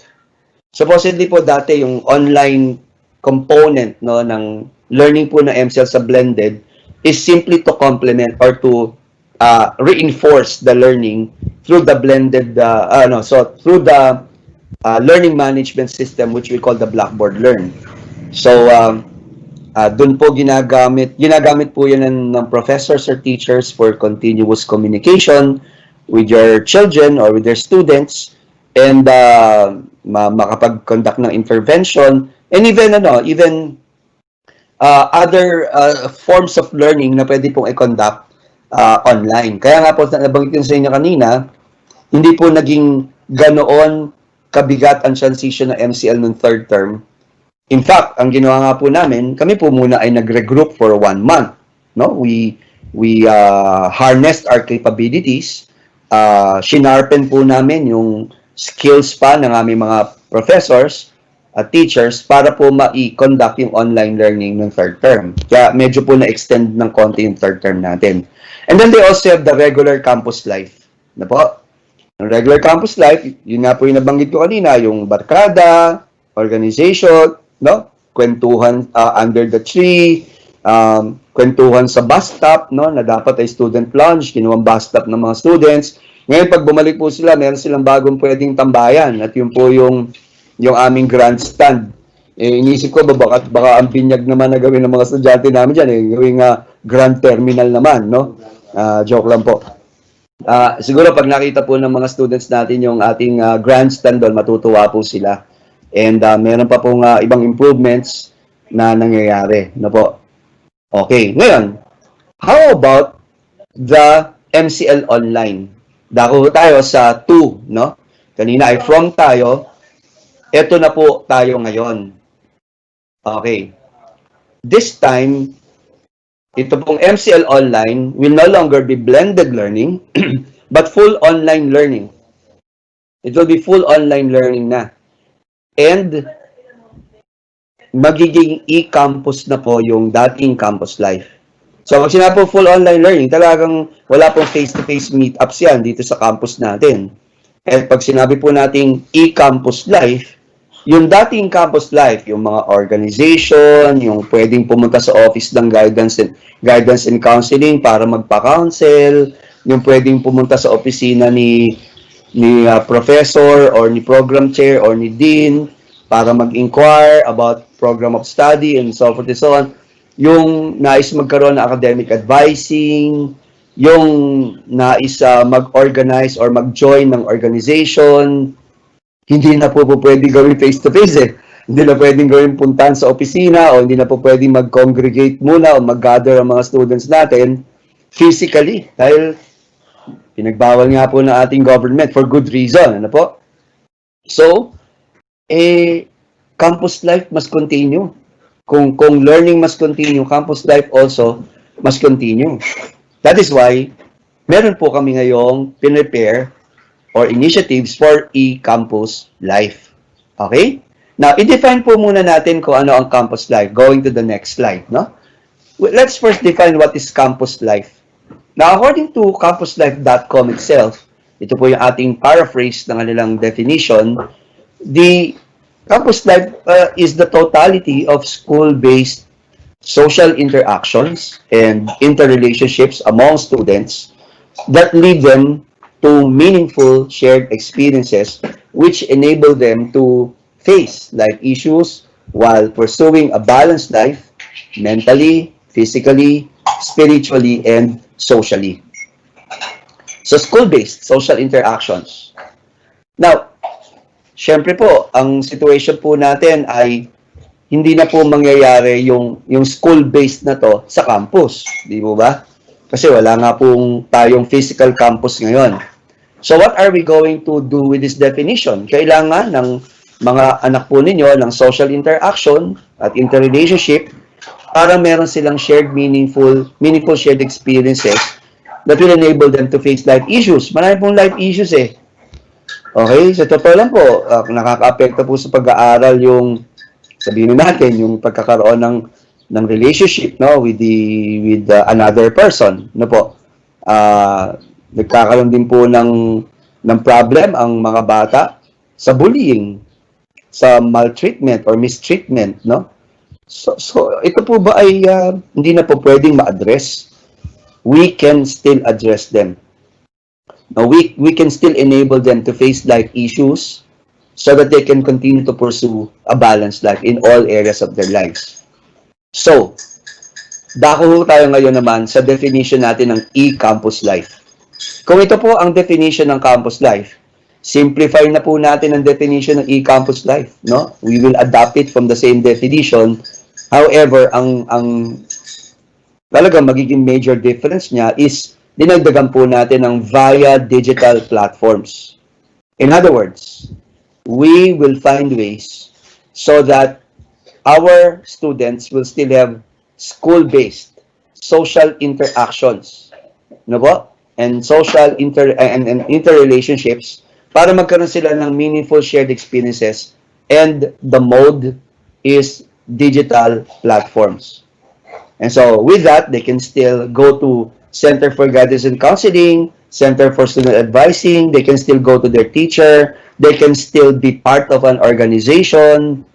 Supposedly po dati yung online component ng learning po ng MCL sa blended is simply to complement or to reinforce the learning through the blended through the learning management system which we call the Blackboard Learn. So doon po ginagamit po yan ng professors or teachers for continuous communication with your children or with their students, and makapag-conduct ng intervention, and even other forms of learning na pwede pong i-conduct online. Kaya nga po, nabanggit ko sa inyo kanina, hindi po naging ganoon kabigat ang transition ng MCL ng third term. In fact, ang ginawa nga po namin, kami po muna ay nag-regroup for 1 month. No? We harnessed our capabilities, shinarpen po namin yung skills pa ng aming mga professors at teachers para po ma-conduct yung online learning ng third term. Kaya medyo po na-extend ng konti yung third term natin. And then they also have the regular campus life. Na po? Ang regular campus life, yun nga po yung nabanggit ko kanina, yung barkada, organization, no? Kwentuhan under the tree, kwentuhan sa bus stop, no? Na dapat ay student lounge, kinuwang bus stop ng mga students. Ngayon, pag bumalik po sila, meron silang bagong pwedeng tambayan. At yun po yung aming grandstand. Inisip ko, baka ang binyag naman na gawin ng mga estudyante namin dyan. Gawing grand terminal naman, no? Joke lang po. Siguro pag nakita po ng mga students natin yung ating grandstand doon, matutuwa po sila. And meron pa pong ibang improvements na nangyayari. No po? Okay. Ngayon, how about the MCL online? Dako tayo sa 2, no? Kanina ay from tayo. Ito na po tayo ngayon. Okay. This time, ito pong MCL online will no longer be blended learning, but full online learning. It will be full online learning na. And magiging e-campus na po yung dating campus life. So, pag sinabi po full online learning, talagang wala pong face-to-face meetups yan dito sa campus natin. At pag sinabi po nating e-campus life, yung dating campus life, yung mga organization, yung pwedeng pumunta sa office ng guidance and counseling para magpa-counsel, yung pwedeng pumunta sa opisina ni professor or ni program chair or ni dean para mag-inquire about program of study and so forth and so on. Yung nais magkaroon ng academic advising, yung nais mag-organize or mag-join ng organization, hindi na po pwede gawin face-to-face eh. Hindi na pwedeng gawin puntahan sa opisina o hindi na po pwedeng mag-congregate muna o mag-gather ang mga students natin physically dahil pinagbawal nga po ng ating government for good reason. Ano po? So, campus life must continue. Kung learning must continue, campus life also must continue. That is why, meron po kami ngayong pinrepare or initiatives for e-campus life. Okay? Now, i-define po muna natin kung ano ang campus life. Going to the next slide, no? Let's first define what is campus life. Now, according to campuslife.com itself, ito po yung ating paraphrase ng kanilang definition, the campus life is the totality of school-based social interactions and interrelationships among students that lead them to meaningful shared experiences which enable them to face life issues while pursuing a balanced life mentally, physically, spiritually, and socially. So, school-based social interactions. Now, syempre po, ang situation po natin ay hindi na po mangyayari yung school-based na to sa campus. Di po ba? Kasi wala nga pong tayong physical campus ngayon. So what are we going to do with this definition? Kailangan ng mga anak po ninyo ng social interaction at interrelationship para meron silang shared meaningful shared experiences that will enable them to face life issues. Marami pong life issues eh. Okay? Sa totoo lang po, nakaka-apekto po sa pag-aaral yung, sabihin natin, yung pagkakaroon ng relationship, no, with another person, no po. Nagkakaroon din po ng problem ang mga bata sa bullying, sa maltreatment or mistreatment, no? So ito po ba ay hindi na po pwedeng ma-address? We can still address them. Now, we can still enable them to face life issues so that they can continue to pursue a balanced life in all areas of their lives. So, dako tayo ngayon naman sa definition natin ng e-campus life. Kung ito po ang definition ng campus life, simplify na po natin ang definition ng e-campus life, no? We will adapt it from the same definition. However, ang talagang magiging major difference niya is dinagdagan po natin ng via digital platforms. In other words, we will find ways so that our students will still have school-based social interactions, no po? And social interrelationships para magkaroon sila ng meaningful shared experiences, and the mode is digital platforms. And so with that, they can still go to Center for Guidance and Counseling, Center for Student Advising, they can still go to their teacher, they can still be part of an organization,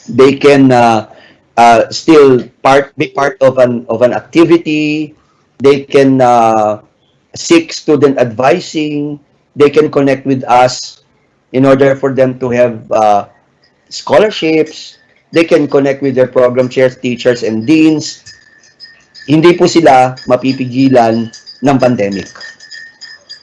they can still be part of an activity, they can seek student advising, they can connect with us in order for them to have scholarships, they can connect with their program chairs, teachers, and deans. Hindi po sila mapipigilan ng pandemic.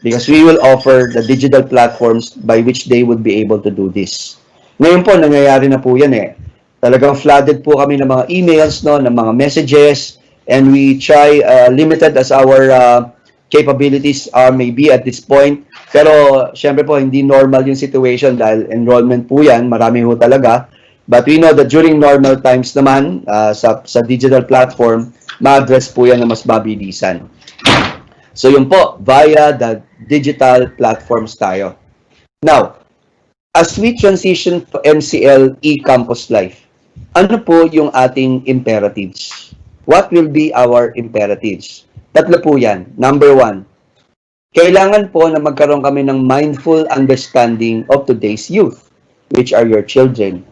because we will offer the digital platforms by which they would be able to do this. Ngayon po, nangyayari na po yan eh. Talagang flooded po kami ng mga emails, no, ng mga messages, and we try, limited as our capabilities are maybe at this point. Pero, syempre po, hindi normal yung situation dahil enrollment po yan, marami po talaga. But we know that during normal times naman, sa digital platform, ma-address po yan na mas mabilisan. So yun po, via the digital platforms tayo. Now, as we transition to MCLE-CAMPUS life, ano po yung ating imperatives? What will be our imperatives? Tatlo po yan. Number 1, kailangan po na magkaroon kami ng mindful understanding of today's youth, which are your children.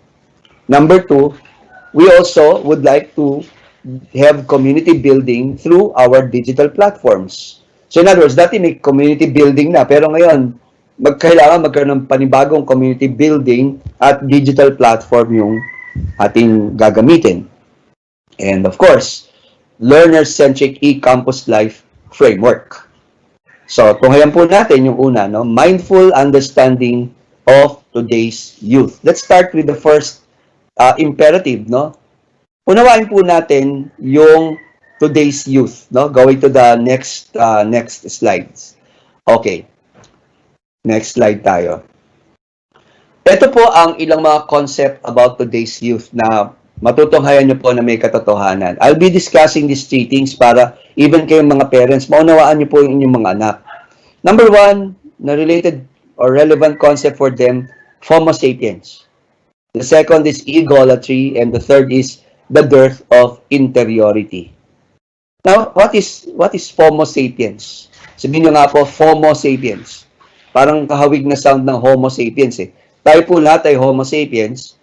Number 2, we also would like to have community building through our digital platforms. So in other words, dati may community building na, pero ngayon, kailangan magkaroon ng panibagong community building at digital platform yung ating gagamitin. And of course, learner-centric e-campus life framework. So, tunghayan po natin yung una, no? Mindful understanding of today's youth. Let's start with the first imperative, no? Unawain po natin yung today's youth, no? Going to the next slides. Okay. Next slide tayo. Ito po ang ilang mga concept about today's youth na matutunghayan nyo po na may katotohanan. I'll be discussing these 3 things para even kayong mga parents, maunawaan nyo po yung inyong mga anak. Number 1, na related or relevant concept for them, Homo sapiens. The second is egolatry, and the third is the dearth of interiority. Now, what is Homo sapiens? Sabihin nyo nga po, Homo sapiens. Parang kahawig na sound ng Homo sapiens eh. Tayo po lahat ay Homo sapiens,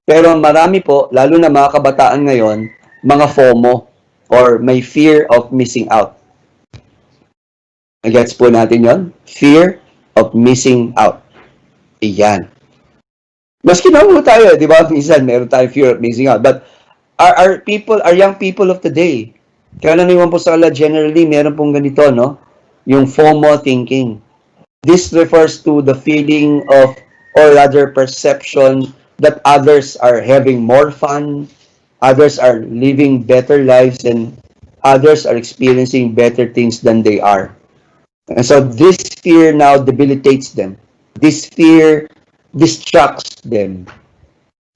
pero marami po, lalo na mga kabataan ngayon, mga FOMO or may fear of missing out. Gets po natin yon? Fear of missing out. Iyan. Maski na po tayo, di ba? Minsan, meron tayo fear of missing out. But our young people of today, karaniwan po sa kanila, generally, meron pong ganito, no? Yung FOMO thinking. This refers to the feeling of, or rather perception, that others are having more fun, others are living better lives, and others are experiencing better things than they are. And so this fear now debilitates them. This fear distracts them.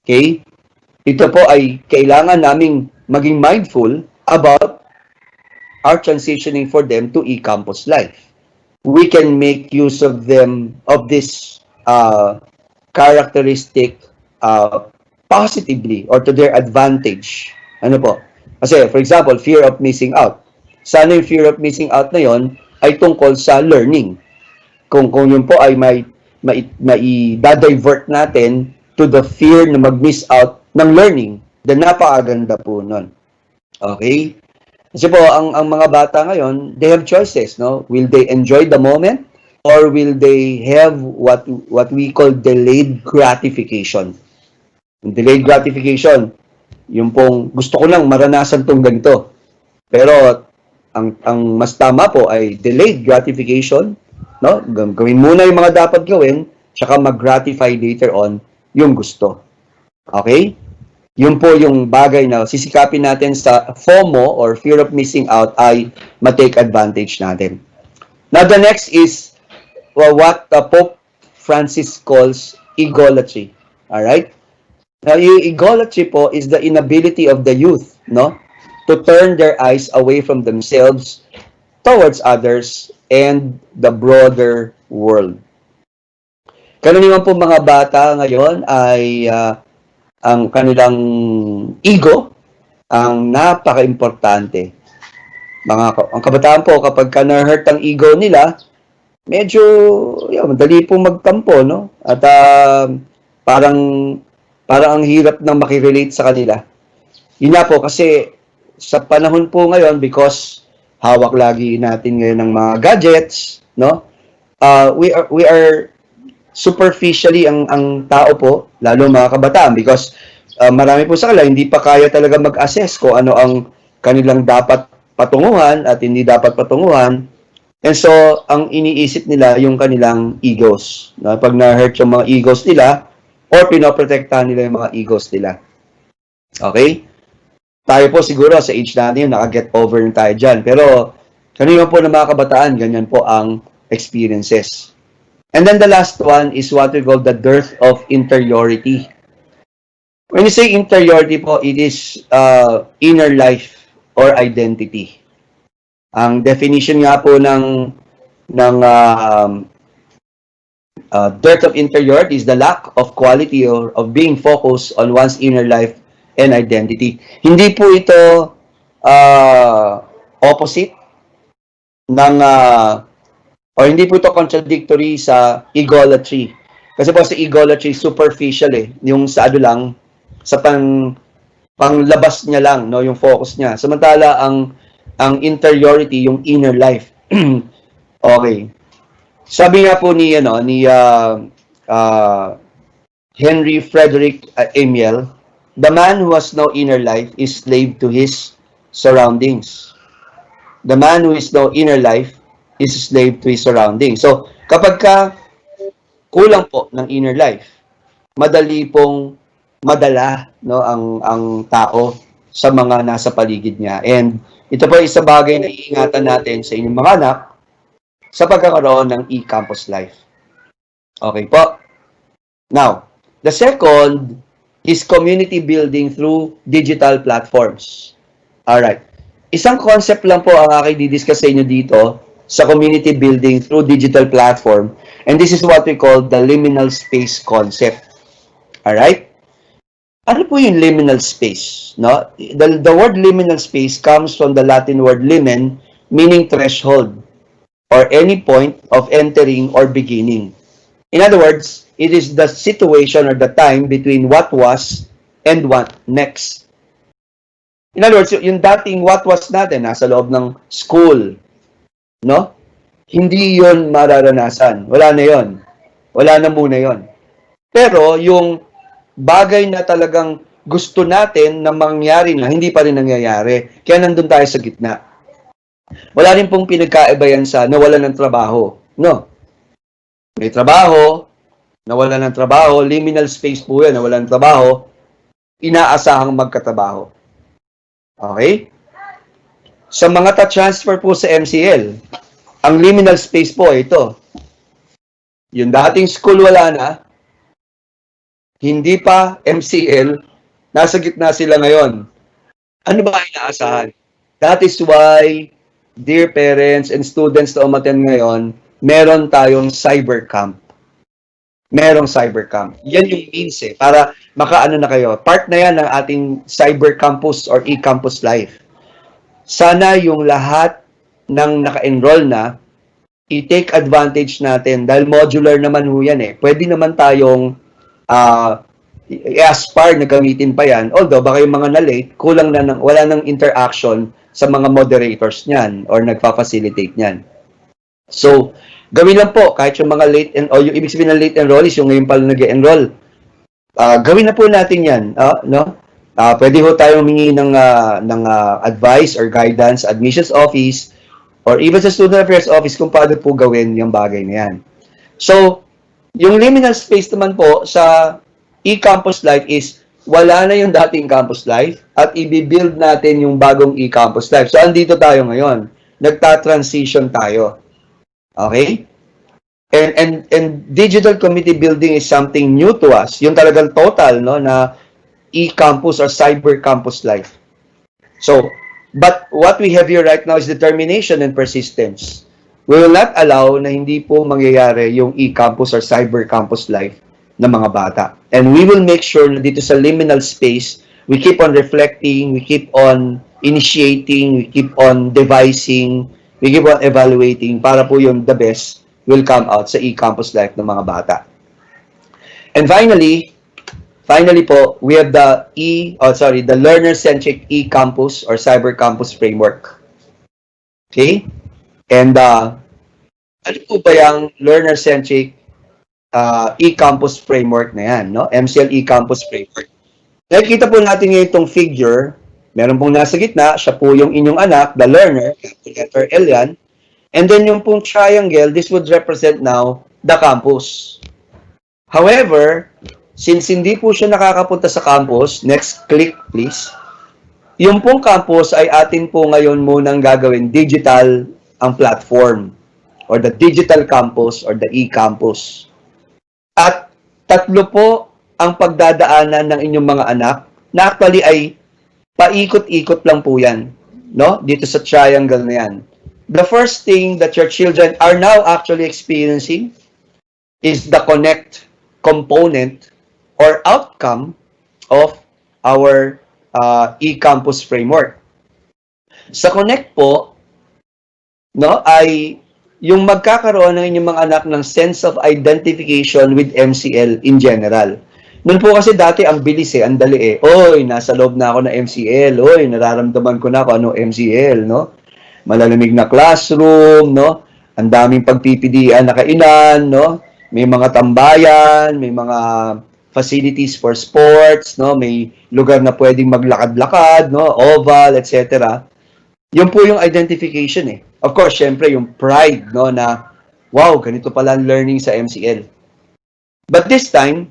Okay? Ito po ay kailangan naming maging mindful about our transitioning for them to e-campus life. We can make use of them, of this characteristic positively or to their advantage. Ano po? Kasi, for example, fear of missing out. Sana yung fear of missing out na yon ay tungkol sa learning. Kung yun po ay mai-divert natin to the fear na mag-miss out ng learning, then napakaganda po nun. Okay? Kasi po, ang mga bata ngayon, they have choices, no? Will they enjoy the moment or will they have what we call delayed gratification? Delayed gratification, yung pong gusto ko lang maranasan tong ganito. Pero ang mas tama po ay delayed gratification, no? Gawin muna yung mga dapat gawin, tsaka mag-gratify later on yung gusto. Okay? Yun po yung bagay na sisikapin natin sa FOMO or fear of missing out ay ma-take advantage natin. Now, the next is what Pope Francis calls egolatry. Alright? Now, yung egolatry po is the inability of the youth, no, to turn their eyes away from themselves towards others and the broader world. Karaniwan po mga bata ngayon ay ang kanilang ego ang napaka-importante. Ang kabataan po, kapag na-hurt ang ego nila, medyo madali po magtampo, no? At parang ang hirap nang makirelate sa kanila. Yun nga po, kasi sa panahon po ngayon, because hawak lagi natin ngayon ng mga gadgets, no? We are superficially ang tao po, lalo mga kabataan, because marami po sa kanila hindi pa kaya talaga mag-assess kung ano ang kanilang dapat patunguhan at hindi dapat patunguhan. And so, ang iniisip nila yung kanilang egos. No? Pag na-hurt yung mga egos nila, or pinoprotektahan nila yung mga egos nila. Okay? Tayo po siguro sa age natin, naka-get over na tayo dyan. Pero, kanina po ng mga kabataan, ganyan po ang experiences. And then the last one is what we call the dearth of interiority. When you say interiority po, it is inner life or identity. Ang definition nga po ng dearth of interiority is the lack of quality or of being focused on one's inner life and identity. Hindi po ito opposite ng or hindi po ito contradictory sa egolatry. Kasi po sa egolatry, superficial yung sa ano lang, sa panglabas niya lang, no, yung focus niya. Samantala, ang interiority, yung inner life. Okay. Sabi nga po ni Henry Frederick Amiel, the man who has no inner life is slave to his surroundings. The man who has no inner life is slave to his surroundings. So, kapag ka kulang po ng inner life, madali pong madala, no, ang tao sa mga nasa paligid niya. And ito po ay isang bagay na iingatan natin sa inyong mga anak sa pagkakaroon ng e-campus life. Okay po. Now, the second is community building through digital platforms. Alright. Isang concept lang po ang aking didiscuss sa inyo dito sa community building through digital platform. And this is what we call the liminal space concept. Alright? Ano po yung liminal space? No? The word liminal space comes from the Latin word limen, meaning threshold, or any point of entering or beginning. In other words, it is the situation or the time between what was and what next. In other words, yung dating what was natin, nasa loob ng school, no? Hindi yon mararanasan. Wala na yon. Wala na muna yon. Pero yung bagay na talagang gusto natin na mangyari na, hindi pa rin nangyayari. Kaya nandun tayo sa gitna. Wala rin pong pinagkaiba yan sa nawalan ng trabaho. No. May trabaho, nawalan ng trabaho, liminal space po yan, nawalan ng trabaho, inaasahang magkatrabaho. Okay? Sa mga transfer po sa MCL, ang liminal space po ay ito. Yung dating school wala na, hindi pa MCL, nasa gitna sila ngayon. Ano ba inaasahan? That is why, dear parents and students na umattend ngayon, meron tayong CyberCamp. Merong CyberCamp. Yan yung means para makaano na kayo. Part na yan ng ating CyberCampus or e-campus life. Sana yung lahat ng naka-enroll na, i-take advantage natin dahil modular naman ho yan Pwede naman tayong i-aspire na gamitin pa yan. Although, baka yung mga na-late, kulang na wala nang interaction sa mga moderators niyan or nagpa-facilitate niyan. So, gawin lang po, kahit yung mga late, o yung ibig sabihin ng late enrollees, yung ngayon pala nag-enroll, gawin na po natin yan. No? Pwede ho tayong humingi ng advice or guidance, admissions office, or even sa student affairs office kung paano po gawin yung bagay na yan. So, yung liminal space naman po sa e-campus life is wala na yung dating campus life at i-build natin yung bagong e-campus life. So, andito tayo ngayon. Nagta-transition tayo. Okay? And digital community building is something new to us. Yung talagang total, no, na e-campus or cyber campus life. So, but what we have here right now is determination and persistence. We will not allow na hindi po mangyayari yung e-campus or cyber campus life ng mga bata. And we will make sure na dito sa liminal space, we keep on reflecting, we keep on initiating, we keep on devising, we keep on evaluating para po yung the best will come out sa e-campus life ng mga bata. And finally po, we have the learner-centric e-campus or cyber-campus framework. Okay? And ano po ba yung learner-centric e-campus framework na yan, no? MCLE-CAMPUS framework. Nakikita po natin ngayon itong figure, meron pong nasa gitna, siya po yung inyong anak, the learner, letter L yan, And then yung pong triangle, this would represent now the campus. However, since hindi po siya nakakapunta sa campus, next click please, yung pong campus ay atin po ngayon munang gagawin digital ang platform or the digital campus or the e-campus. At tatlo po ang pagdadaanan ng inyong mga anak na actually ay paikot-ikot lang po yan, no? Dito sa triangle na yan. The first thing that your children are now actually experiencing is the connect component or outcome of our e-campus framework. Sa connect po, no, ay yung magkakaroon ng inyong mga anak ng sense of identification with MCL in general. Noon po kasi dati ang bilis ang dali Oy, nasa loob na ako ng MCL. Oy, nararamdaman ko na kung ano MCL, no? Malalamig na classroom, no? Ang daming pagpipidian na kainan, no? May mga tambayan, may mga facilities for sports, no? May lugar na pwedeng maglakad-lakad, no? Oval, etc. Yun po yung identification Of course, syempre yung pride, no, na wow, ganito pala ang learning sa MCL. But this time,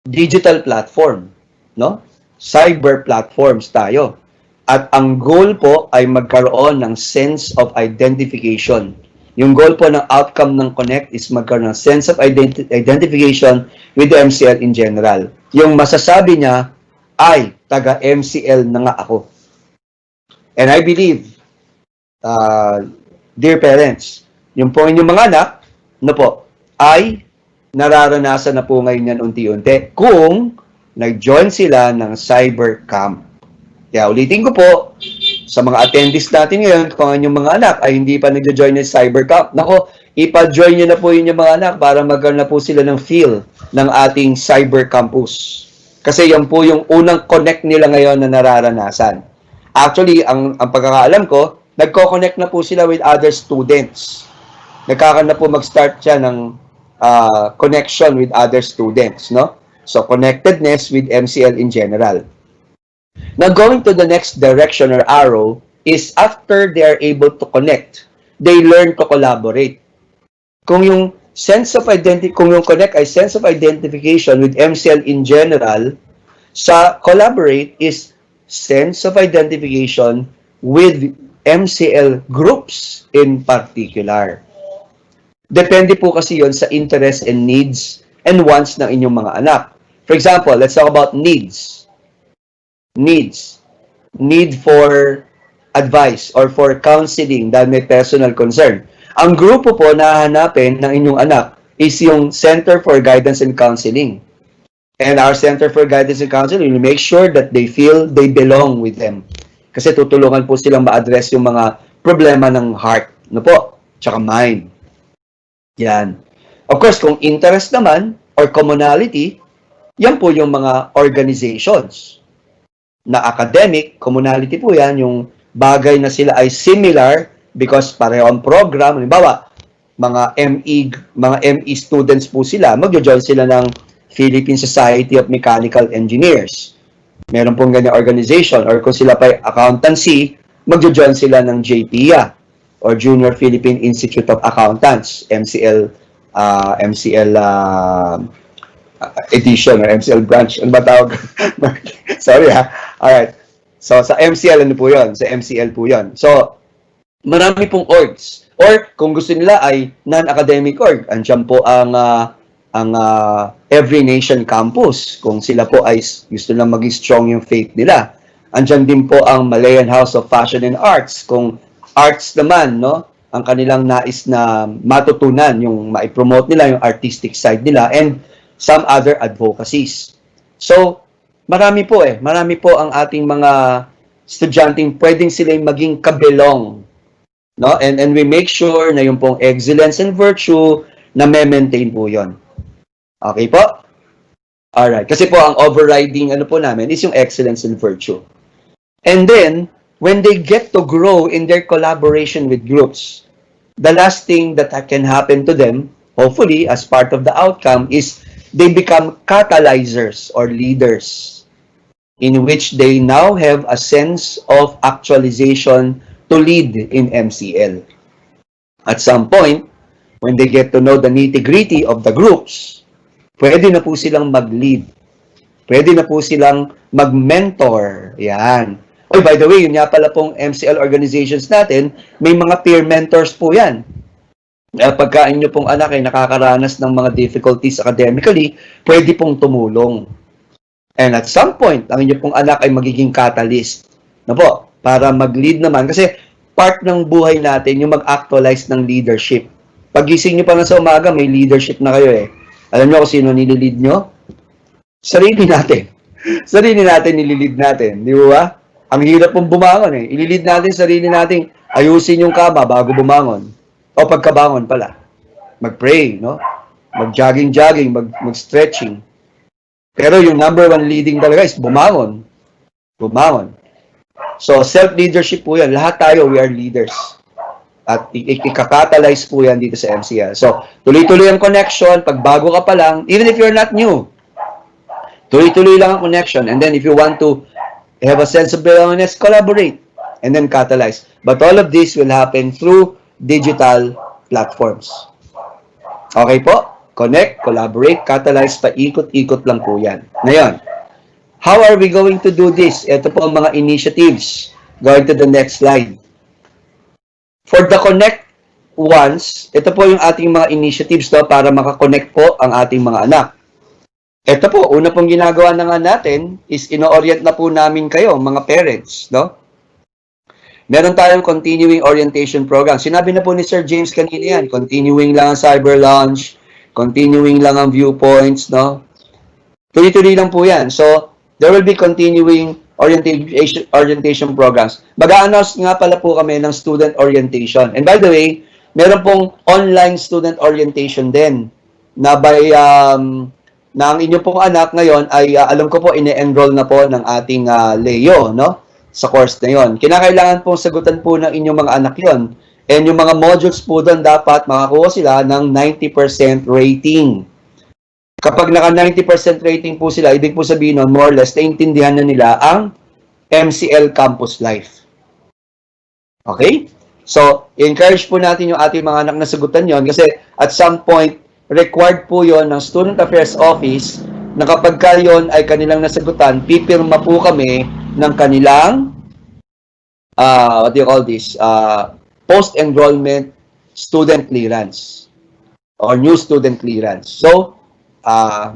digital platform, no? Cyber platforms tayo. At ang goal po ay magkaroon ng sense of identification. Yung goal po ng outcome ng Connect is magkaroon ng sense of identification with the MCL in general. Yung masasabi niya ay taga-MCL na nga ako. And I believe, dear parents, yung po inyong mga anak, no po, ay nararanasan na po ngayon yan unti-unti kung nag-join sila ng CyberCamp. Kaya ulitin ko po, sa mga attendees natin ngayon, kung ang inyong mga anak ay hindi pa nag-join ng CyberCamp, nako, ipa-join nyo na po yung mga anak para magkaroon na po sila ng feel ng ating CyberCampus. Kasi yan po yung unang connect nila ngayon na nararanasan. Actually, ang pagkakaalam ko, nagko-connect na po sila with other students. Nagkakaroon na po mag-start siya ng connection with other students, no? So, connectedness with MCL in general. Now, going to the next direction or arrow is after they are able to connect, they learn to collaborate. Kung yung kung yung connect ay sense of identification with MCL in general, sa collaborate is sense of identification with MCL groups in particular. Depende po kasi yon sa interests and needs and wants ng inyong mga anak. For example, let's talk about needs. Need for advice or for counseling dahil may personal concern. Ang grupo po na hahanapin ng inyong anak is yung Center for Guidance and Counseling. And our Center for Guidance and Counseling will make sure that they feel they belong with them. Kasi tutulungan po silang ma-address yung mga problema ng heart, no po, tsaka mind. Yan. Of course, kung interest naman or commonality, yan po yung mga organizations. Na academic, commonality po yan, yung bagay na sila ay similar because pareho ang program. Halimbawa, mga ME students po sila, magjo-join sila ng Philippine Society of Mechanical Engineers. Meron pong ganyan organization. Or kung sila pa accountancy, magjo-join sila ng JPIA or Junior Philippine Institute of Accountants, MCL edition or MCL branch. Ano ba tawag? Sorry Alright. So, sa MCL, ano po yun? Sa MCL po yun. So, marami pong orgs. Or, kung gusto nila ay non-academic org. Andiyan po ang Every Nation Campus. Kung sila po ay gusto lang maging strong yung faith nila. Andiyan din po ang Malayan House of Fashion and Arts. Kung arts naman, no? Ang kanilang nais na matutunan, yung maipromote nila, yung artistic side nila, and some other advocacies. So, marami po ang ating mga estudyanteng pwedeng silang maging kabelong. No? And we make sure na yung pong excellence and virtue na maintain po yon. Okay po? Alright. Kasi po ang overriding po namin is yung excellence and virtue. And then, when they get to grow in their collaboration with groups, the last thing that can happen to them, hopefully, as part of the outcome, is they become catalyzers or leaders in which they now have a sense of actualization to lead in MCL. At some point, when they get to know the nitty-gritty of the groups, pwede na po silang mag-lead. Pwede na po silang mag-mentor. Yan. Oh, by the way, yun nga pala pong MCL organizations natin, may mga peer mentors po yan. Pagka inyo pong anak ay nakakaranas ng mga difficulties academically, pwede pong tumulong. And at some point, ang inyo pong anak ay magiging catalyst. Na po, para mag-lead naman. Kasi part ng buhay natin yung mag-actualize ng leadership. Pagising nyo pa na sa umaga, may leadership na kayo eh. Alam nyo kung sino nililid nyo? Sarili natin. Sarili natin nililid natin. Di ba? Ang hirap pong bumangon eh. Ililid natin sarili natin. Ayusin yung kama bago bumangon. O pagkabangon pala. Mag-pray, no? Mag-jogging-jogging, mag-stretching. Pero yung number one leading talaga is bumangon. Bumangon. So, self-leadership po yan. Lahat tayo, we are leaders. At ikakatalyze po yan dito sa MCL. So, tuloy-tuloy ang connection. Pag bago ka pa lang, even if you're not new, tuloy-tuloy lang ang connection. And then, if you want to have a sense of belongingness, collaborate. And then, catalyze. But all of this will happen through digital platforms. Okay po? Connect, collaborate, catalyze, paikot-ikot lang po yan. Ngayon, how are we going to do this? Ito po ang mga initiatives. Going to the next slide. For the connect ones, ito po yung ating mga initiatives no, para makakonect po ang ating mga anak. Ito po, una pong ginagawa na nga natin is ino-orient na po namin kayo, mga parents. No? Meron tayong continuing orientation program. Sinabi na po ni Sir James kanina yan, continuing lang ang CyberLounge, continuing lang ang viewpoints, no? Tuloy-tuloy lang po yan. So, there will be continuing orientation programs. Mag-a-announce nga pala po kami ng student orientation. And by the way, meron pong online student orientation din na by na ang inyong pong anak ngayon ay alam ko po ine-enroll na po ng ating Leo, no? Sa course na yon. Kinakailangan pong sagutan po ng inyong mga anak yon. And yung mga modules po doon dapat makakuha sila ng 90% rating. Kapag naka 90% rating po sila, ibig po sabihin nun, more or less, naintindihan na nila ang MCL-CAMPUS life. Okay? So, encourage po natin yung ating mga anak na sagutan yon kasi at some point, required po yon ng Student Affairs Office na kapag ka yun ay kanilang nasagutan, pipirma po kami ng kanilang, what do you call this, post-enrollment student clearance or new student clearance. So,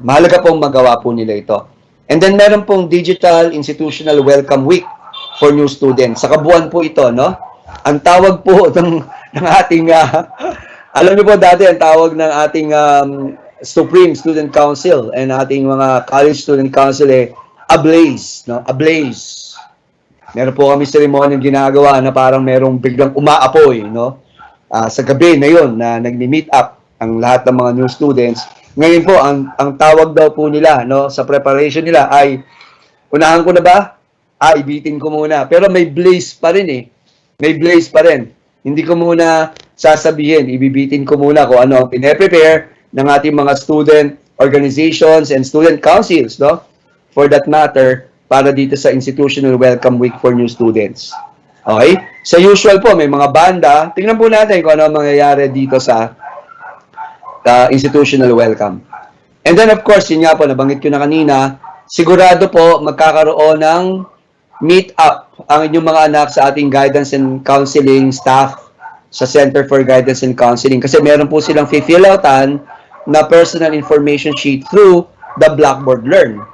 mahalaga pong magawa po nila ito. And then, meron pong Digital Institutional Welcome Week for new students. Sa kabuuan po ito, no? Ang tawag po ng ating, alam niyo po dati, ang tawag ng ating Supreme Student Council and ating mga College Student Council Ablaze, no? Ablaze. Meron po kami seremonyang ginagawa na parang merong biglang umaapoy, no? Sa gabi na yun na nagmi-meet up ang lahat ng mga new students. Ngayon po, ang tawag daw po nila, no, sa preparation nila ay, unahan ko na ba? Ibitin ko muna. Pero may blaze pa rin eh. May blaze pa rin. Hindi ko muna sasabihin, ibibitin ko muna kung ano ang pine-prepare ng ating mga student organizations and student councils, no? For that matter, para dito sa Institutional Welcome Week for new students. Okay? Sa usual po, may mga banda. Tingnan po natin kung ano ang mangyayari dito sa institutional welcome. And then, of course, yun nga po, nabanggit ko na kanina, sigurado po magkakaroon ng meet-up ang inyong mga anak sa ating guidance and counseling staff sa Center for Guidance and Counseling. Kasi meron po silang fill outan na personal information sheet through the Blackboard Learn.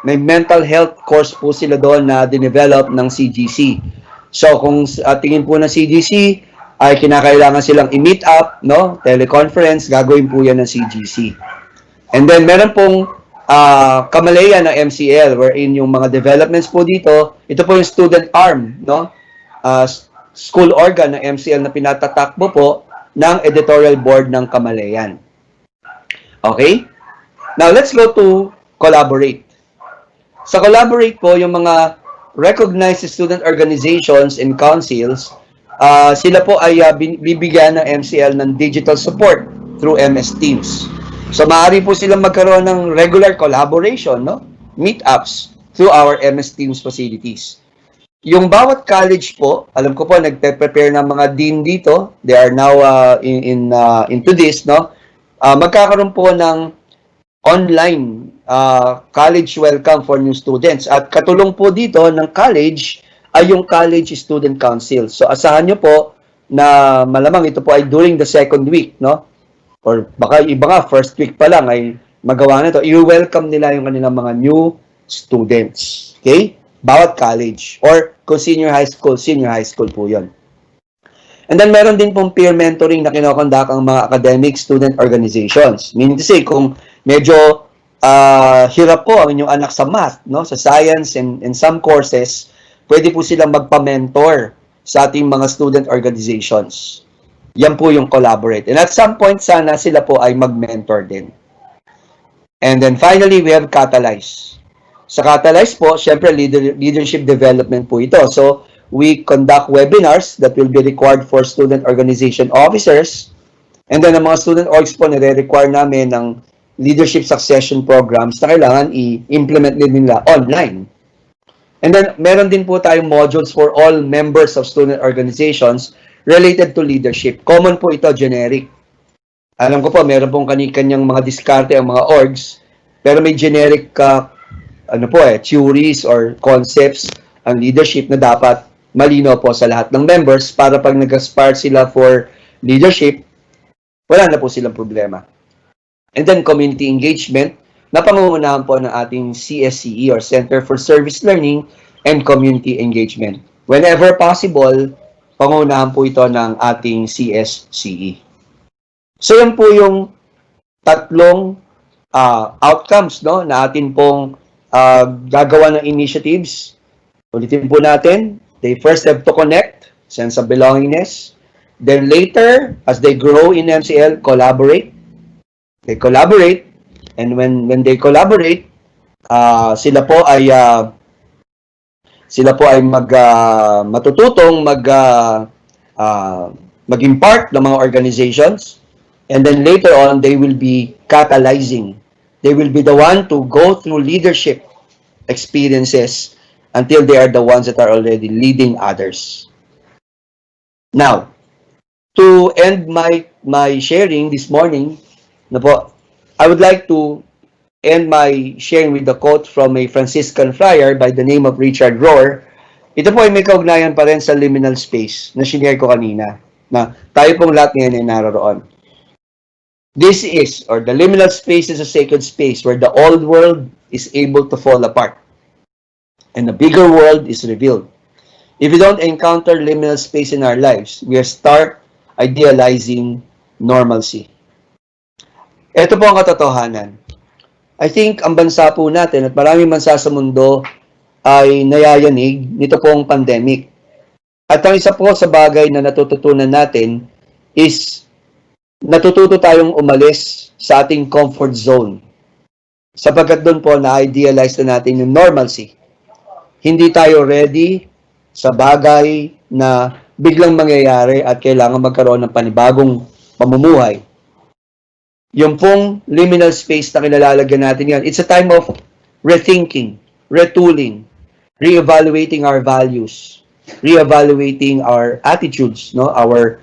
May mental health course po sila doon na dinevelop ng CGC. So, kung tingin po ng CGC, ay kinakailangan silang i-meet up, no? Teleconference, gagawin po yan ng CGC. And then, meron pong kamalayan ng MCL wherein yung mga developments po dito, ito po yung student arm, no? School organ ng MCL na pinatatakbo po ng editorial board ng kamalayan. Okay? Now, let's go to collaborate. Sa collaborate po, yung mga recognized student organizations and councils, sila po ay bibigyan ng MCL ng digital support through MS Teams. So, maaari po silang magkaroon ng regular collaboration, no? Meetups through our MS Teams facilities. Yung bawat college po, alam ko po nagpe-prepare ng mga dean dito. They are now into this, no? Magkakaroon po ng online college welcome for new students. At katulong po dito ng college ay yung College Student Council. So asahan nyo po na malamang ito po ay during the second week, no? Or baka iba nga, first week pa lang ay magawa na ito. I-welcome nila yung kanilang mga new students. Okay? Bawat college. Or kung senior high school po yun. And then meron din pong peer mentoring na kinokondak ang mga academic student organizations. Meaning to say, kung medyo hirap po ang inyong anak sa math, no, sa science and some courses, pwede po silang magpa-mentor sa ating mga student organizations. Yan po yung collaborate. And at some point, sana sila po ay mag-mentor din. And then finally, we have Catalyze. Sa Catalyze po, syempre leadership development po ito. So, we conduct webinars that will be required for student organization officers. And then, ang mga student orgs po, nire-require namin ng leadership succession programs na kailangan i-implement din nila online. And then, meron din po tayong modules for all members of student organizations related to leadership. Common po ito, generic. Alam ko po, meron pong kanyang mga diskarte ang mga orgs, pero may generic theories or concepts ang leadership na dapat malinaw po sa lahat ng members para pag nag-aspire sila for leadership, wala na po silang problema. And then community engagement na pangungunahan po ng ating CSCE or Center for Service Learning and Community Engagement. Whenever possible, pangungunahan po ito ng ating CSCE. So yan po yung tatlong outcomes, no, na atin pong gagawa ng initiatives. Ulitin po natin, they first have to connect, sense of belongingness. Then later, as they grow in MCL, collaborate. They collaborate, and when they collaborate, sila po ay matututong maging part ng mga organizations, and then later on, they will be catalyzing. They will be the one to go through leadership experiences until they are the ones that are already leading others. Now, to end my sharing this morning, I would like to end my sharing with the quote from a Franciscan friar by the name of Richard Rohr. Ito po ay may kaugnayan pa rin sa liminal space na sinare ko kanina, na tayo pong lahat ngayon ay naroroon. This is, or the liminal space is a sacred space where the old world is able to fall apart and the bigger world is revealed. If we don't encounter liminal space in our lives, we start idealizing normalcy. Ito po ang katotohanan. I think ang bansa po natin at maraming bansa sa mundo ay nayayanig nito pong pandemic. At ang isa po sa bagay na natututunan natin is natututo tayong umalis sa ating comfort zone. Sapagkat doon po na-idealize na natin yung normalcy. Hindi tayo ready sa bagay na biglang mangyayari at kailangan magkaroon ng panibagong pamumuhay. Yung pong liminal space na kinalalagyan natin yan, it's a time of rethinking, retooling, reevaluating our values, reevaluating our attitudes, no, our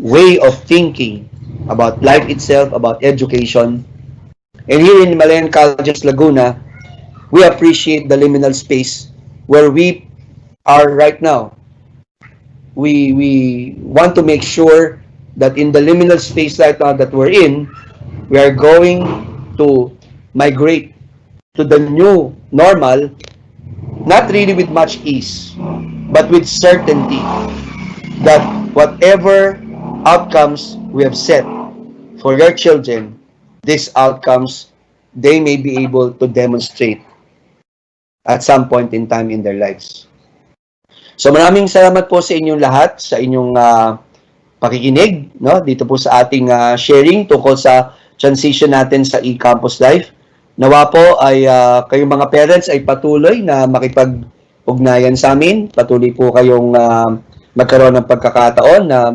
way of thinking about life itself, about education. And here in Malayan Colleges, Laguna, we appreciate the liminal space where we are right now. We want to make sure that in the liminal space right now that we're in, we are going to migrate to the new normal, not really with much ease, but with certainty that whatever outcomes we have set for your children, these outcomes, they may be able to demonstrate at some point in time in their lives. So maraming salamat po sa inyong lahat, sa inyong pakikinig, no? Dito po sa ating sharing tungkol sa transition natin sa e-campus life. Nawa po ay kayong mga parents ay patuloy na makipag-ugnayan sa amin. Patuloy po kayong magkaroon ng pagkakataon na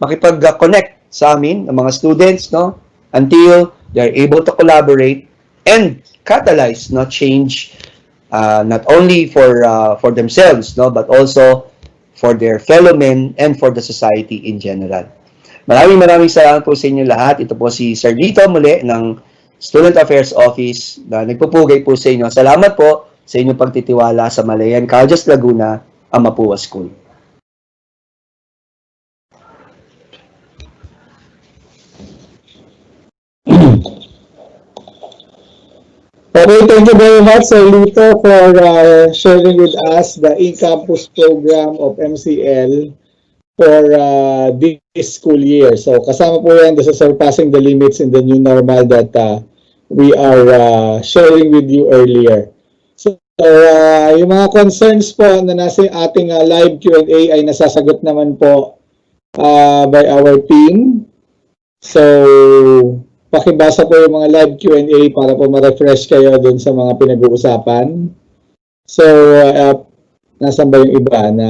makipag-connect sa amin, ng mga students, no? Until they're able to collaborate and catalyze, no, change not only for themselves, no, but also for their fellow men and for the society in general. Maraming salamat po sa inyo lahat. Ito po si Sir Lito muli ng Student Affairs Office na nagpupugay po sa inyo. Salamat po sa inyong pagtitiwala sa Malayan Colleges Laguna, ang Mapua School. Okay, thank you very much, Sir Lito, for sharing with us the e-campus program of MCL for this school year. So, kasama po yan sa surpassing the limits in the new normal that we are sharing with you earlier. So, yung mga concerns po na nasa ating live Q&A ay nasasagot naman po by our team. So, pakibasa po yung mga live Q&A para po ma-refresh kayo dun sa mga pinag-uusapan. So, nasan ba yung iba na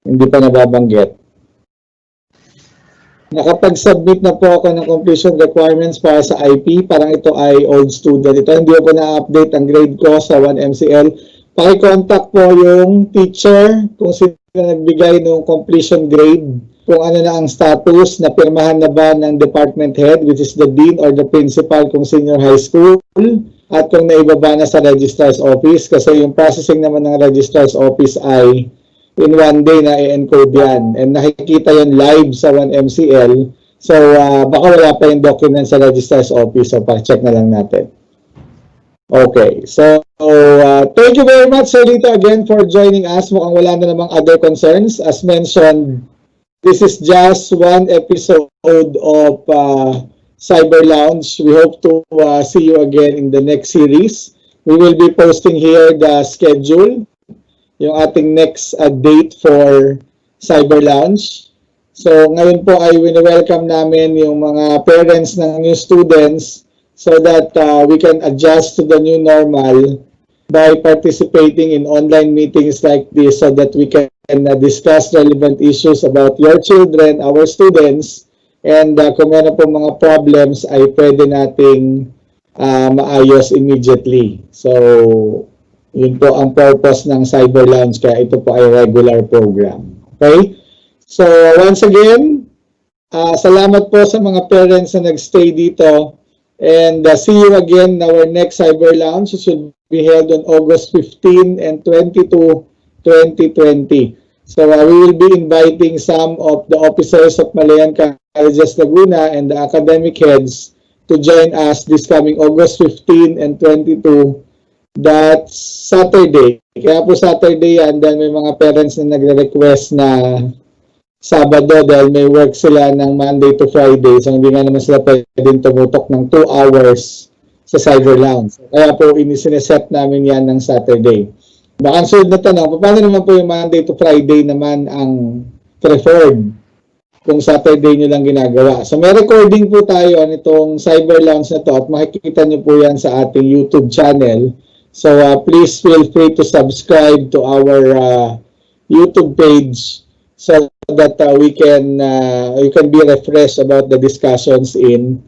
hindi pa nababanggit? Nakapag-submit na po ako ng completion requirements para sa IP. Parang ito ay old student. Ito hindi ko na-update ang grade ko sa 1MCL. Paki-contact po yung teacher kung sino nagbigay ng completion grade. Kung ano na ang status, na pirmahan na ba ng department head, which is the dean or the principal kung senior high school, at kung naibaba na sa registrar's office, kasi yung processing naman ng registrar's office ay in one day na i-encode yan. And nakikita yan live sa 1MCL. So, baka wala pa yung document sa registrar's office. So, pa-check na lang natin. Okay. So, thank you very much, Sir Lito, again for joining us. Mukhang wala na namang other concerns. As mentioned, this is just one episode of CyberLounge. We hope to see you again in the next series. We will be posting here the schedule, yung ating next date for CyberLounge. So ngayon po ay wini-welcome namin yung mga parents ng new students so that we can adjust to the new normal by participating in online meetings like this so that we can discuss relevant issues about your children, our students, and kung meron po mga problems ay pwede nating maayos immediately. So, yun po ang purpose ng CyberLounge, kaya ito po ay regular program. Okay? So, once again, salamat po sa mga parents na nagstay dito. And see you again in our next CyberLounge. It should be held on August 15 and 22, 2020. So we will be inviting some of the officers of Malayan Colleges Laguna and the academic heads to join us this coming August 15 and 22. That's Saturday. Kaya po Saturday yan, dahil may mga parents na nagre-request na Sabado dahil may work sila ng Monday to Friday. So hindi nga naman sila pwedeng tumutok ng 2 hours sa CyberLounge. Kaya po inisineset namin yan ng Saturday. Baka ang sunod na tanong, paano naman po yung Monday to Friday naman ang preferred kung Saturday nyo lang ginagawa? So may recording po tayo nitong CyberLounge na to at makikita nyo po yan sa ating YouTube channel. So please feel free to subscribe to our YouTube page so that you can be refreshed about the discussions in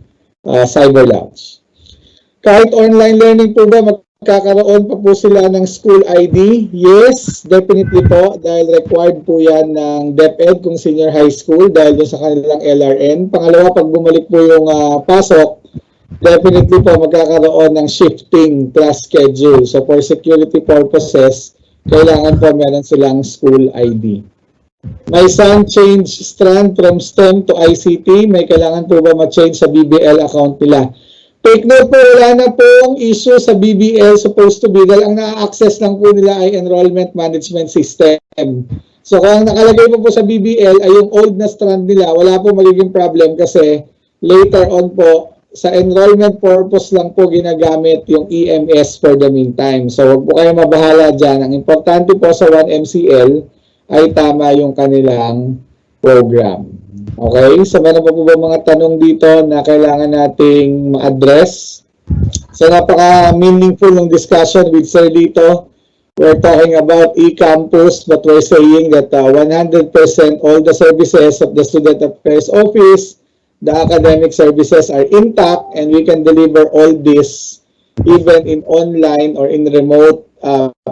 CyberLounge. Kahit online learning po ba, magkakaroon pa po sila ng school ID? Yes, definitely po, dahil required po yan ng DepEd kung senior high school dahil sa kanilang LRN. Pangalawa, pag bumalik po yung pasok, definitely po magkakaroon ng shifting class schedule. So for security purposes, kailangan po meron silang school ID. My son changed strand from STEM to ICT. May kailangan po ba ma-change sa BBL account nila? Take note po, wala na pong issue sa BBL supposed to be dahil ang na-access lang po nila ay enrollment management system. So kung ang nakalagay po sa BBL ay yung old na strand nila, wala po magiging problem kasi later on po sa enrollment purpose lang po ginagamit yung EMS for the meantime. So huwag po kayo mabahala dyan. Ang importante po sa 1MCL ay tama yung kanilang program. Okay? So, meron pa po ba mga tanong dito na kailangan nating ma-address? So, napaka-meaningful ng discussion with Sir Lito. We're talking about e-campus, but we're saying that 100% all the services of the Student Affairs Office, the academic services are intact, and we can deliver all this even in online or in remote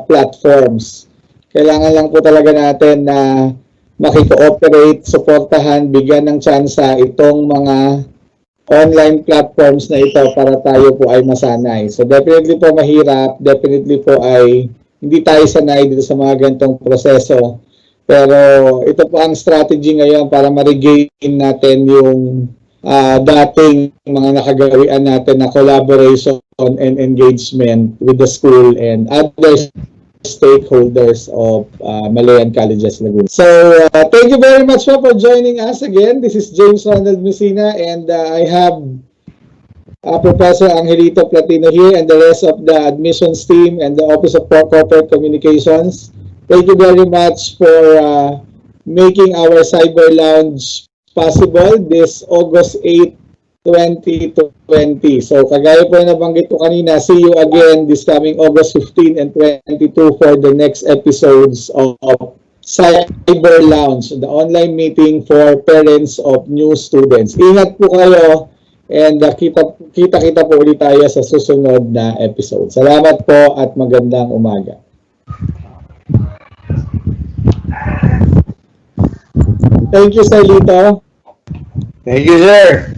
platforms. Kailangan lang po talaga natin na makikooperate, suportahan, bigyan ng tsansa itong mga online platforms na ito para tayo po ay masanay. So definitely po mahirap, definitely po ay hindi tayo sanay dito sa mga ganitong proseso. Pero ito po ang strategy ngayon para ma-regain natin yung dating mga nakagawian natin na collaboration and engagement with the school and other stakeholders of Malayan Colleges Laguna. So, thank you very much for joining us again. This is James Ronald Messina and I have Professor Angelito Platino here and the rest of the admissions team and the Office of Corporate Communications. Thank you very much for making our CyberLounge possible this August 8, 2020. So, kagaya po na nabanggit ko kanina, see you again this coming August 15 and 22 for the next episodes of CyberLounge, the online meeting for parents of new students. Ingat po kayo and kita-kita po ulit tayo sa susunod na episode. Salamat po at magandang umaga. Thank you, Sir Lito. Thank you, sir.